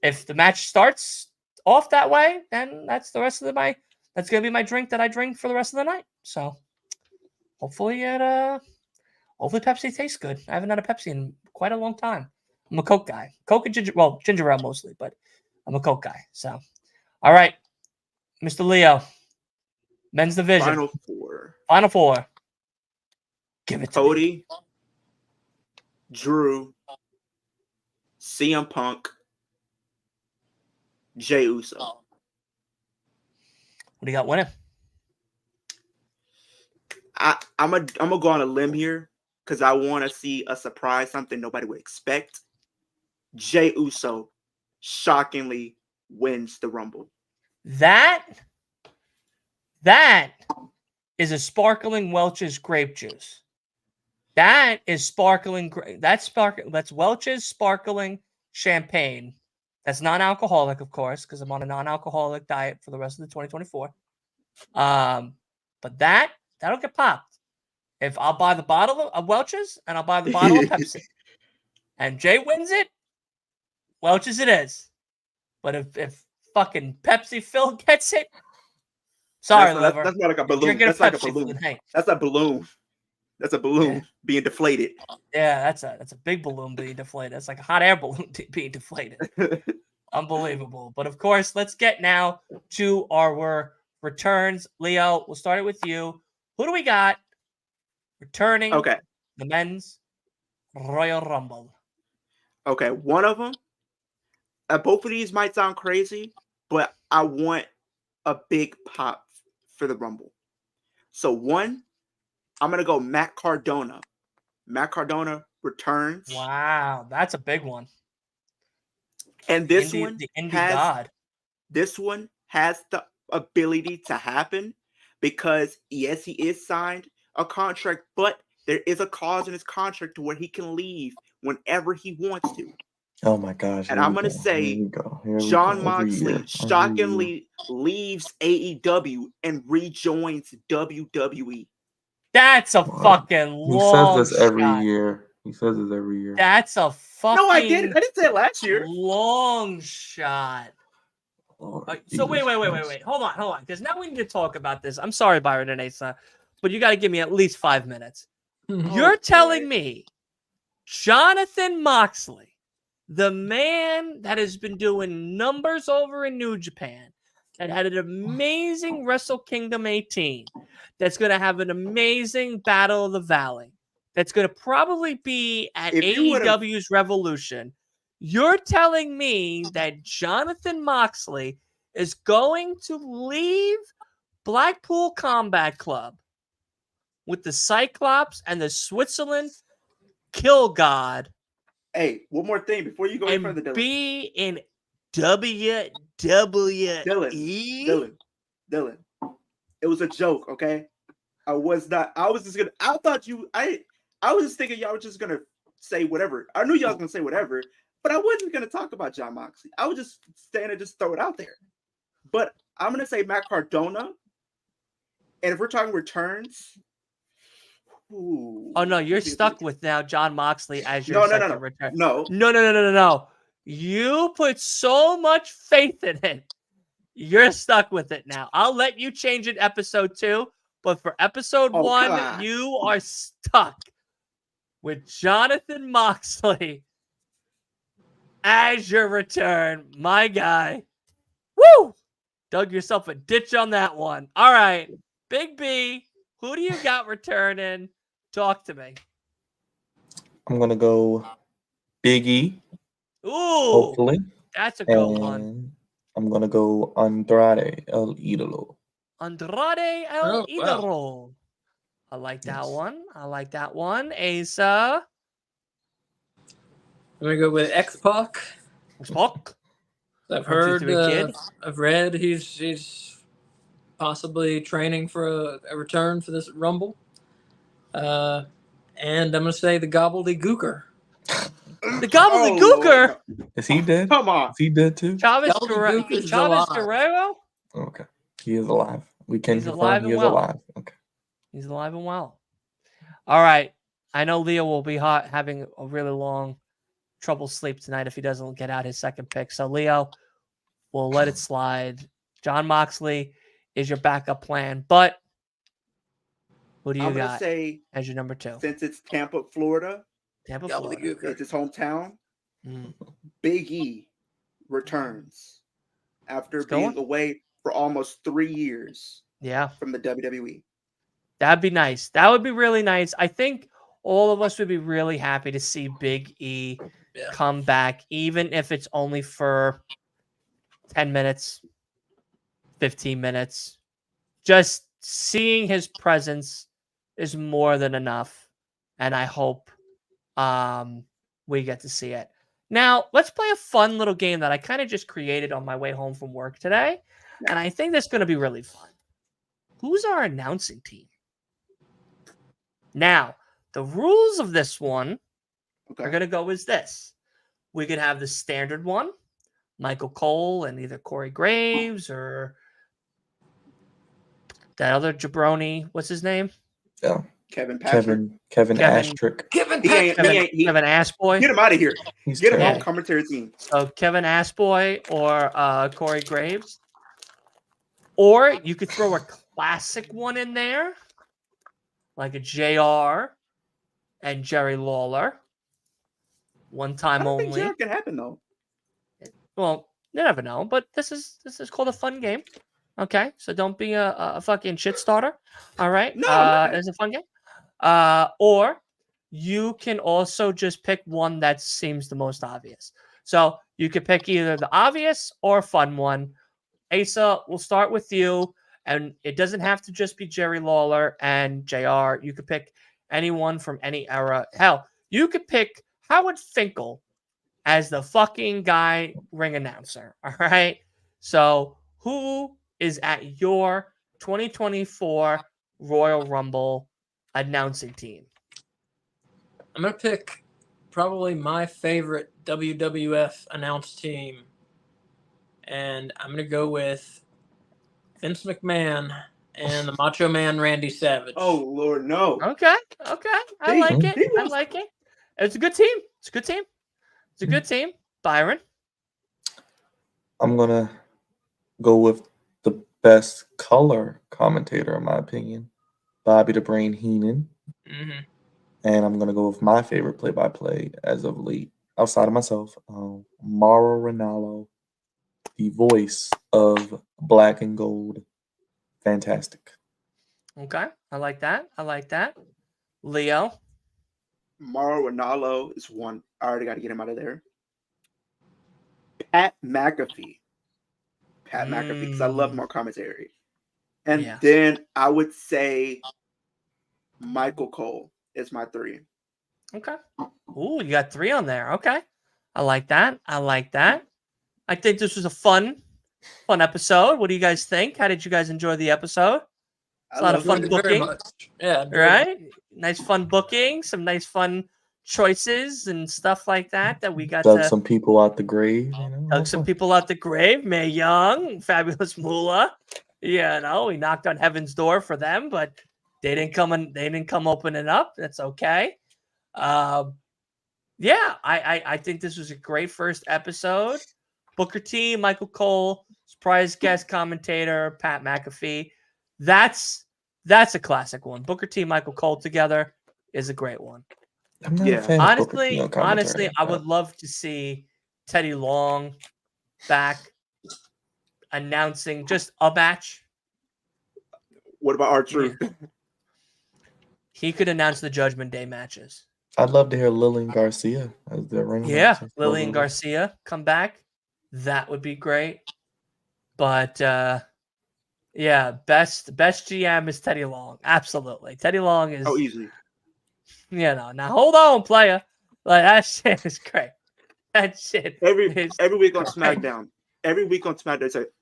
If the match starts off that way, then that's the rest of that's gonna be my drink that I drink for the rest of the night. So hopefully hopefully Pepsi tastes good. I haven't had a Pepsi in quite a long time. I'm a Coke guy. Coke and ginger ale mostly, but I'm a Coke guy. So all right, Mr. Leo, men's division. Final four. Give it to me. Cody, Drew, CM Punk, Jey Uso. What do you got winning? I'm gonna go on a limb here because I want to see a surprise, something nobody would expect. Jey Uso shockingly wins the Rumble. That is a sparkling Welch's grape juice. That is sparkling. That's Welch's sparkling champagne. That's non-alcoholic, of course, because I'm on a non-alcoholic diet for the rest of the 2024. But that'll get popped. If I'll buy the bottle of Welch's and I'll buy the bottle of Pepsi, and Jay wins it, Welch's it is. But if fucking Pepsi Phil gets it, sorry, liver. That's not like a balloon. That's like a balloon. That's a balloon. That's a balloon being deflated. Yeah, that's a big balloon being deflated. It's like a hot air balloon being deflated. Unbelievable. But of course, let's get now to our returns. Leo, we'll start it with you. Who do we got returning the men's Royal Rumble? Okay, one of them. Both of these might sound crazy, but I want a big pop for the Rumble. So one, I'm going to go Matt Cardona. Matt Cardona returns. Wow, that's a big one. And this the Indie God. This one has the ability to happen because, yes, he is signed a contract, but there is a clause in his contract to where he can leave whenever he wants to. Oh my gosh. And I'm going to say Jon Moxley shockingly leaves AEW and rejoins WWE. That's a fucking long He says this every year. That's a fucking No, I didn't say it last year. Long shot. So wait. Hold on. Because now we need to talk about this. I'm sorry, Byron and Asa, but you got to give me at least 5 minutes. You're telling me Jonathan Moxley, the man that has been doing numbers over in New Japan, that had an amazing Wrestle Kingdom 18, that's going to have an amazing Battle of the Valley, that's going to probably be at AEW's Revolution. You're telling me that Jonathan Moxley is going to leave Blackpool Combat Club with the Cyclops and the Switzerland Kill God. Hey, one more thing before you go in front of the be in WWE. Dylan, it was a joke, okay? I was just thinking y'all were just gonna say whatever. I knew y'all was gonna say whatever, but I wasn't gonna talk about Jon Moxley. I was just saying to just throw it out there. But I'm gonna say Matt Cardona. And if we're talking returns, oh no, you're stuck with now Jon Moxley as your second return. No. You put so much faith in it. You're stuck with it now. I'll let you change it episode 2, but for episode 1, you are stuck with Jonathan Moxley as your return. My guy. Woo! Dug yourself a ditch on that one. All right. Big B, who do you got returning? Talk to me. I'm going to go Big E. Ooh. Hopefully. That's a good one. I'm gonna go Andrade El Idolo. Andrade El Oh, wow. Idolo. I like that Yes. one. I like that one. Asa. I'm gonna go with X-Pac. Spock. I've 1, 2, heard, 3 kid. I've read he's possibly training for a return for this Rumble. And I'm gonna say the Gobbledygooker. The Gobbledygooker. Lord, Is he dead? Come on. Is he dead too? Chavez Gobbledygook is Chavez alive. Guerrero. Okay. He is alive. We can He's confirm alive he and is well. alive. Okay. He's alive and well. All right. I know Leo will be having a really long trouble sleep tonight if he doesn't get out his second pick. So Leo, we'll let it slide. John Moxley is your backup plan, but who do you I'm gonna got say as your number 2? since it's Tampa, Florida, Tampa, Florida. Gobbledygooker. it's his hometown. Mm. Big E returns after Let's being go. away for almost 3 years Yeah, from the WWE. that'd be nice. That would be really nice. I think all of us would be really happy to see Big E Yeah. come back, even if it's only for 10 minutes, 15 minutes. Just seeing his presence is more than enough. And I hope we get to see it. Now, let's play a fun little game that I kind of just created on my way home from work today. And I think that's going to be really fun. Who's our announcing team? Now, the rules of this one Okay. are going to go as this. We could have the standard one, Michael Cole and either Corey Graves or that other jabroni. What's his name? Yeah. Kevin Patrick. Kevin Kevin- Ashtrick. Kevin He Patrick. ain't, Kevin Assboy. get him out of here. He's Get him Yeah. on terrible. commentary team. So Kevin Assboy or Corey Graves. Or you could throw a classic one in there, like a JR and Jerry Lawler. One I time don't think only. Jared can happen though. Well, you never know, but this is called a fun game. Okay, so don't be a fucking shit starter. All right, No. it's a fun game. Or you can also just pick one that seems the most obvious. So you could pick either the obvious or fun one. Asa, we'll start with you, and it doesn't have to just be Jerry Lawler and JR. You could pick anyone from any era. Hell, you could pick Howard Finkel as the fucking guy ring announcer. All right. So who is at your 2024 Royal Rumble announcing team? I'm gonna pick probably my favorite WWF announced team, and I'm gonna go with Vince McMahon and the Macho Man Randy Savage. Oh Lord, no. Okay. I He- like it. he I was- like it. It's a good team. It's a good team. It's a good team. Byron. I'm gonna go with the best color commentator, in my opinion, Bobby the Brain Heenan, hmm and I'm gonna go with my favorite play-by-play as of late, outside of myself, Mauro Ranallo, the voice of Black and Gold. Fantastic. Okay. I like that. Leo. Mauro Ranallo is one. I already got to get him out of there. Pat McAfee. Because I love more commentary. And Yeah. then I would say Michael Cole is my 3. Okay. Ooh, you got 3 on there. Okay. I like that. I think this was a fun episode. What do you guys think? How did you guys enjoy the episode? I a lot of love fun it. Very booking. much. Yeah. Right? Nice fun booking, some nice fun choices and stuff like that we got Dug to some people out the grave. You know, dug some people out the grave. Mae Young, Fabulous Moolah. We knocked on heaven's door for them, but they didn't come opening up. That's okay. I think this was a great first episode. Booker T, Michael Cole, surprise guest commentator, Pat McAfee. That's a classic one. Booker T, Michael Cole together is a great one. I'm not Yeah. a fan of Booker T on commentary Honestly, like I that. would love to see Teddy Long back announcing just a match. What about R-Truth? He could announce the Judgment Day matches. I'd love to hear Lillian Garcia as the ring Yeah, announcer. Lillian Garcia come back. That would be great. But yeah, best GM is Teddy Long. Absolutely. Teddy Long is Oh, easily. now hold on, player. Like that shit is great. That shit Every is week on great. SmackDown. Every week on SmackDown, it's like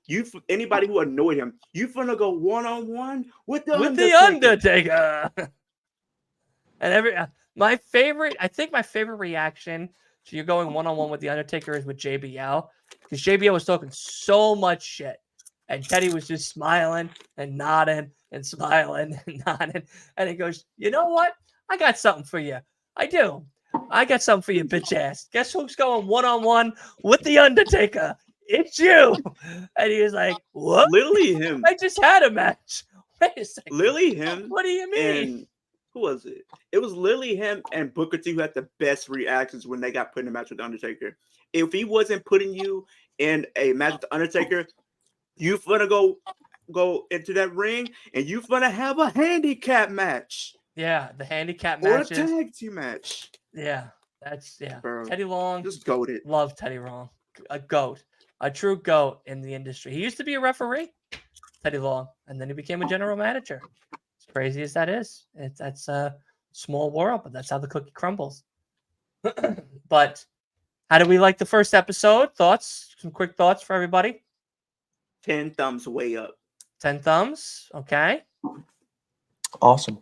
anybody who annoyed him, you finna go 1-on-1 with the Undertaker. And I think my favorite reaction to you going 1-on-1 with the Undertaker is with JBL, because JBL was talking so much shit, and Teddy was just smiling and nodding and smiling and nodding, and he goes, "You know what? I got something for you. I do. I got something for you, bitch ass. Guess who's going 1-on-1 with the Undertaker? It's you." And he was like, "What? Literally him. I just had a match. Wait a second. Literally him. What do you mean?" And who was it? It was literally him and Booker T who had the best reactions when they got put in a match with the Undertaker. If he wasn't putting you in a match with the Undertaker, you finna go into that ring and you finna have a handicap match. Yeah, the handicap Or matches. a tag team match. Yeah, Bro, Teddy Long. just goated. Love Teddy Long. A goat. A true goat in the industry. He used to be a referee, Teddy Long, and then he became a general manager. As crazy as that is. That's a small world, but that's how the cookie crumbles. But how do we like the first episode? Thoughts? Some quick thoughts for everybody? 10 thumbs way up. 10 thumbs. Okay. Awesome.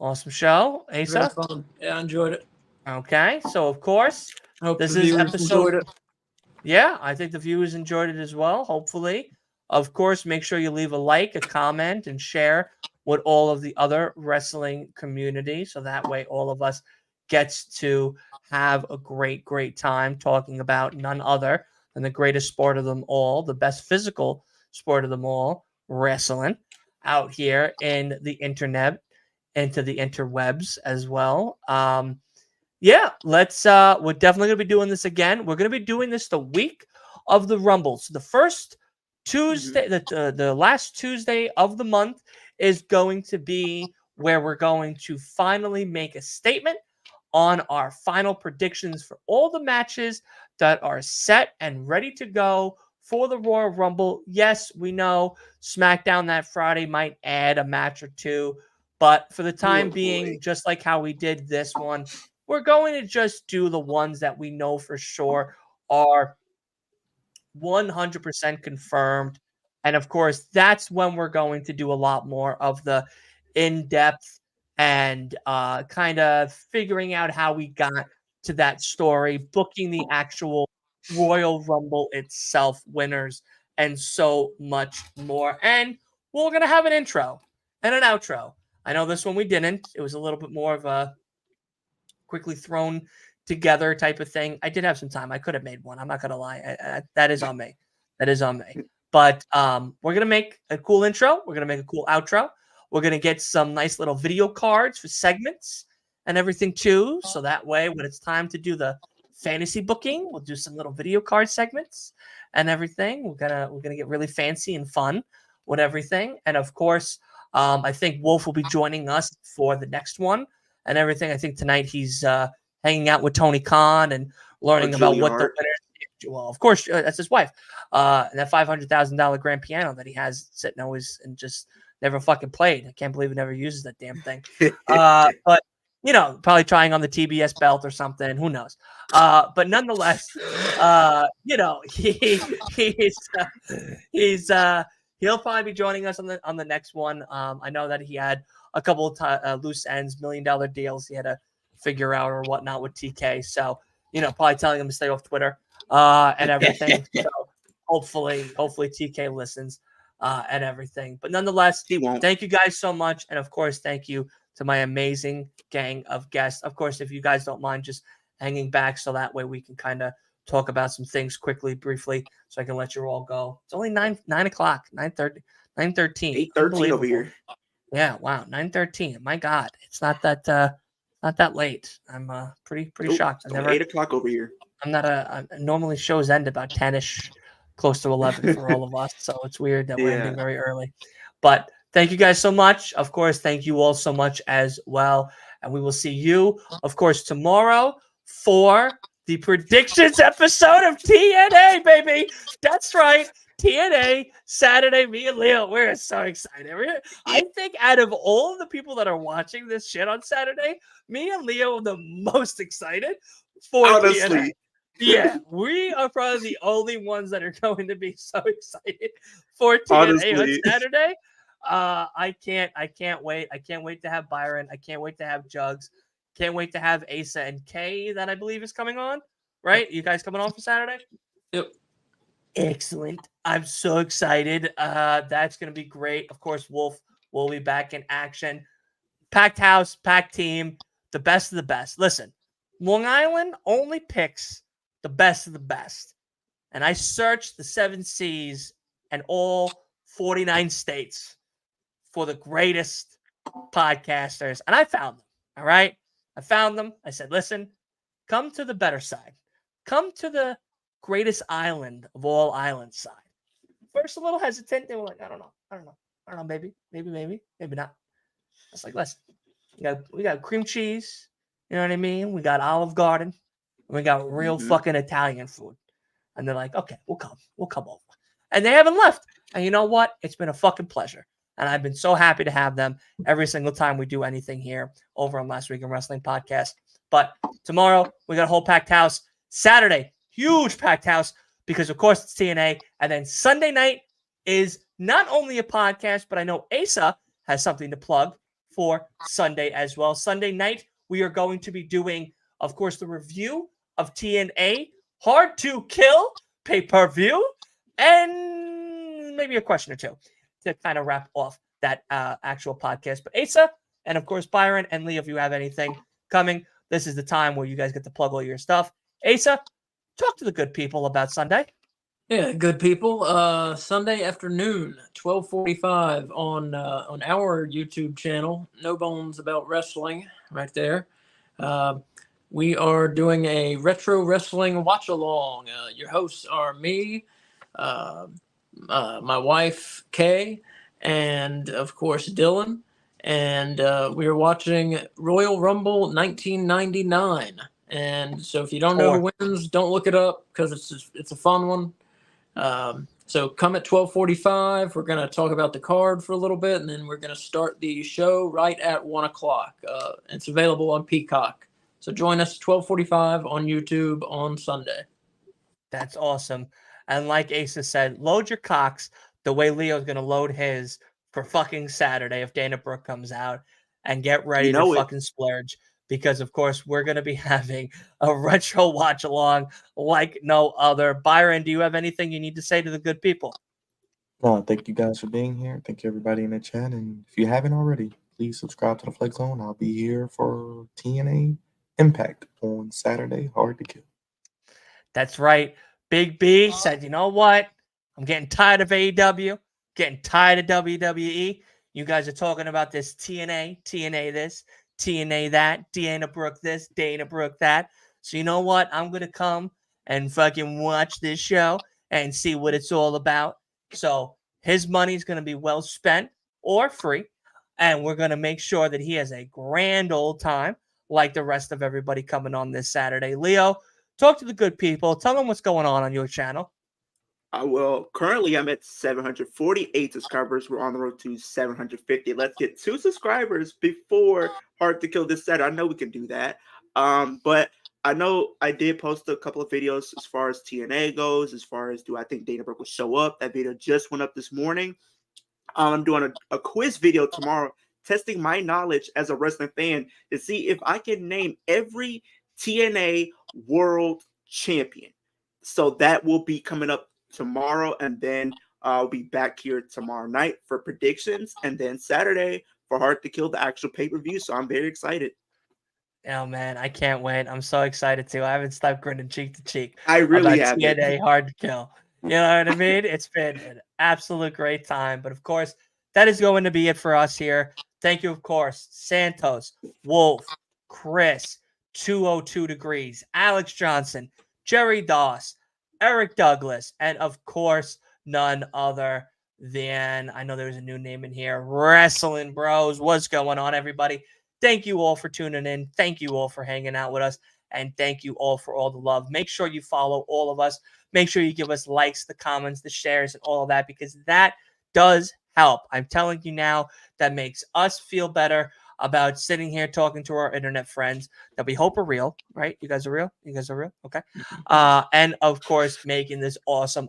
Awesome show. Very Asa? fun. Yeah, I enjoyed it. Okay. So, of course, I hope This the is viewers episode- enjoyed it. yeah, I think the viewers enjoyed it as well, hopefully. Of course, make sure you leave a like, a comment, and share with all of the other wrestling community, so that way all of us gets to have a great, great time talking about none other than the greatest sport of them all, the best physical sport of them all, wrestling, out here in the internet, into the interwebs as well. Yeah, we're definitely gonna be doing this again. We're gonna be doing this the week of the Rumble. So the first Tuesday, the last Tuesday of the month is going to be where we're going to finally make a statement on our final predictions for all the matches that are set and ready to go for the Royal Rumble. Yes, we know SmackDown that Friday might add a match or two, but for the time being, just like how we did this one, we're going to just do the ones that we know for sure are 100% confirmed. And of course, that's when we're going to do a lot more of the in-depth and kind of figuring out how we got to that story, booking the actual Royal Rumble itself, winners, and so much more. And we're going to have an intro and an outro. I know this one we didn't. It was a little bit more of a quickly thrown together type of thing. I did have some time. I could have made one. I'm not going to lie. That is on me. That is on me. But we're going to make a cool intro. We're going to make a cool outro. We're going to get some nice little video cards for segments and everything too. So that way, when it's time to do the fantasy booking, we'll do some little video card segments and everything. We're gonna get really fancy and fun with everything. And of course, I think Wolf will be joining us for the next one and everything. I think tonight he's hanging out with Tony Khan and learning about what the winners. Well, of course, that's his wife. And that $500,000 grand piano that he has sitting always and just never fucking played. I can't believe he never uses that damn thing. But you know, probably trying on the TBS belt or something. Who knows? But nonetheless, you know, he'll probably be joining us on the next one. I know that he had a couple of loose ends, $1 million deals he had to figure out or whatnot with TK. So, you know, probably telling him to stay off Twitter and everything. So hopefully TK listens and everything. But nonetheless, He won't. Thank you guys so much. And of course, thank you to my amazing gang of guests. Of course, if you guys don't mind just hanging back so that way we can kind of talk about some things quickly, briefly, so I can let you all go. It's only 9 o'clock, 9:13. 8:13 over here. Yeah, wow, 9:13. My God, it's not that late. I'm pretty Nope, shocked. it's only 8 o'clock over here. I'm not normally shows end about 10ish, close to 11 for all of us. So it's weird that we're ending very early. But thank you guys so much. Of course, thank you all so much as well. And we will see you, of course, tomorrow for the predictions episode of TNA, baby. That's right. TNA Saturday. Me and Leo, we're so excited. I think out of all of the people that are watching this shit on Saturday, me and Leo are the most excited for TNA. Honestly. Yeah, we are probably the only ones that are going to be so excited for TNA on Honestly. Saturday. I can't wait. I can't wait to have Byron. I can't wait to have Jugs. Can't wait to have Asa and Kay that I believe is coming on. Right? You guys coming on for Saturday? Yep. Excellent. I'm so excited. That's gonna be great. Of course, Wolf will be back in action. Packed house, packed team, the best of the best. Listen, Long Island only picks the best of the best. And I searched the 7 Seas and all 49 states for the greatest podcasters. And I found them. All right. I found them. I said, listen, come to the better side. Come to the greatest island of all island side. First, a little hesitant. They were like, I don't know, maybe not. I was like, listen, we got cream cheese. You know what I mean? We got Olive Garden. We got real fucking Italian food. And they're like, okay, we'll come over. And they haven't left. And you know what? It's been a fucking pleasure. And I've been so happy to have them every single time we do anything here over on Last Week in Wrestling podcast. But tomorrow, we got a whole packed house. Saturday, huge packed house because, of course, it's TNA. And then Sunday night is not only a podcast, but I know Asa has something to plug for Sunday as well. Sunday night, we are going to be doing, of course, the review of TNA Hard to Kill pay-per-view and maybe a question or two to kind of wrap off that actual podcast. But Asa and, of course, Byron and Lee, if you have anything coming, this is the time where you guys get to plug all your stuff. Asa, talk to the good people about Sunday. Yeah, good people. Sunday afternoon, 12:45 on our YouTube channel, No Bones About Wrestling, right there. We are doing a retro wrestling watch along. Your hosts are me, my wife Kay, and of course Dylan. And we are watching Royal Rumble 1999. And so if you don't know who wins, don't look it up because it's a fun one. So come at 12:45. We're gonna talk about the card for a little bit, and then we're gonna start the show right at 1:00. It's available on Peacock. So join us 12:45 on YouTube on Sunday. That's awesome. And like Asa said, load your cocks the way Leo's gonna load his for fucking Saturday if Dana Brooke comes out, and get ready to fucking splurge. Because, of course, we're going to be having a retro watch along like no other. Byron, do you have anything you need to say to the good people? No, thank you guys for being here. Thank you, everybody in the chat. And if you haven't already, please subscribe to the Flex Zone. I'll be here for TNA Impact on Saturday. Hard to Kill. That's right. Big B said, you know what? I'm getting tired of AEW, getting tired of WWE. You guys are talking about this TNA this, TNA that, Dana Brooke this, Dana Brooke that. So you know what? I'm going to come and fucking watch this show and see what it's all about. So his money's going to be well spent or free. And we're going to make sure that he has a grand old time like the rest of everybody coming on this Saturday. Leo, talk to the good people. Tell them what's going on your channel. Well, currently I'm at 748 subscribers. We're on the road to 750. Let's get 2 subscribers before Hard to Kill this Saturday. I know we can do that. But I know I did post a couple of videos as far as TNA goes, as far as do I think Dana Brooke will show up. That video just went up this morning. I'm doing a quiz video tomorrow, testing my knowledge as a wrestling fan to see if I can name every TNA World Champion. So that will be coming up tomorrow, and then I'll be back here tomorrow night for predictions, and then Saturday for Hard to Kill, the actual pay-per-view. So I'm very excited. Oh man, I can't wait. I'm so excited too. I haven't stopped grinning cheek to cheek. I really have haven't. TNA Hard to Kill. You know what I mean? It's been an absolute great time. But of course, that is going to be it for us here. Thank you, of course, Santos, Wolf, Chris, 202 Degrees, Alex Johnson, Jerry Doss, Eric Douglas, and of course, none other than, I know there's a new name in here, Wrestling Bros. What's going on, everybody? Thank you all for tuning in. Thank you all for hanging out with us. And thank you all for all the love. Make sure you follow all of us. Make sure you give us likes, the comments, the shares, and all of that, because that does help. I'm telling you now, that makes us feel better about sitting here talking to our internet friends that we hope are real, right? You guys are real? You guys are real? Okay. And of course, making this awesome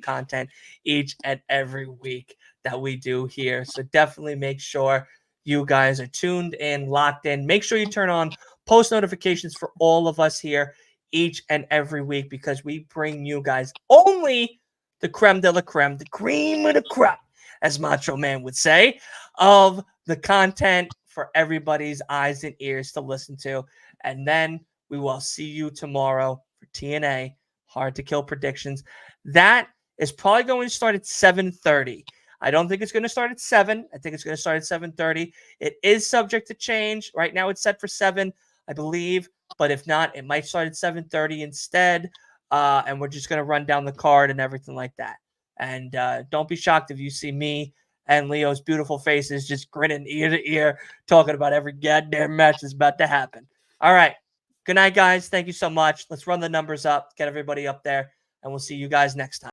content each and every week that we do here. So definitely make sure you guys are tuned in, locked in. Make sure you turn on post notifications for all of us here each and every week, because we bring you guys only the creme de la creme, the cream of the crop, as Macho Man would say, of the content for everybody's eyes and ears to listen to. And then we will see you tomorrow for TNA Hard to Kill predictions. That is probably going to start at 7:30. I don't think it's going to start at 7. I think it's going to start at 7:30. It is subject to change. Right now it's set for 7, I believe. But if not, it might start at 7:30 instead. And we're just going to run down the card and everything like that. And don't be shocked if you see me and Leo's beautiful faces just grinning ear to ear, talking about every goddamn match that's about to happen. All right. Good night, guys. Thank you so much. Let's run the numbers up, get everybody up there, and we'll see you guys next time.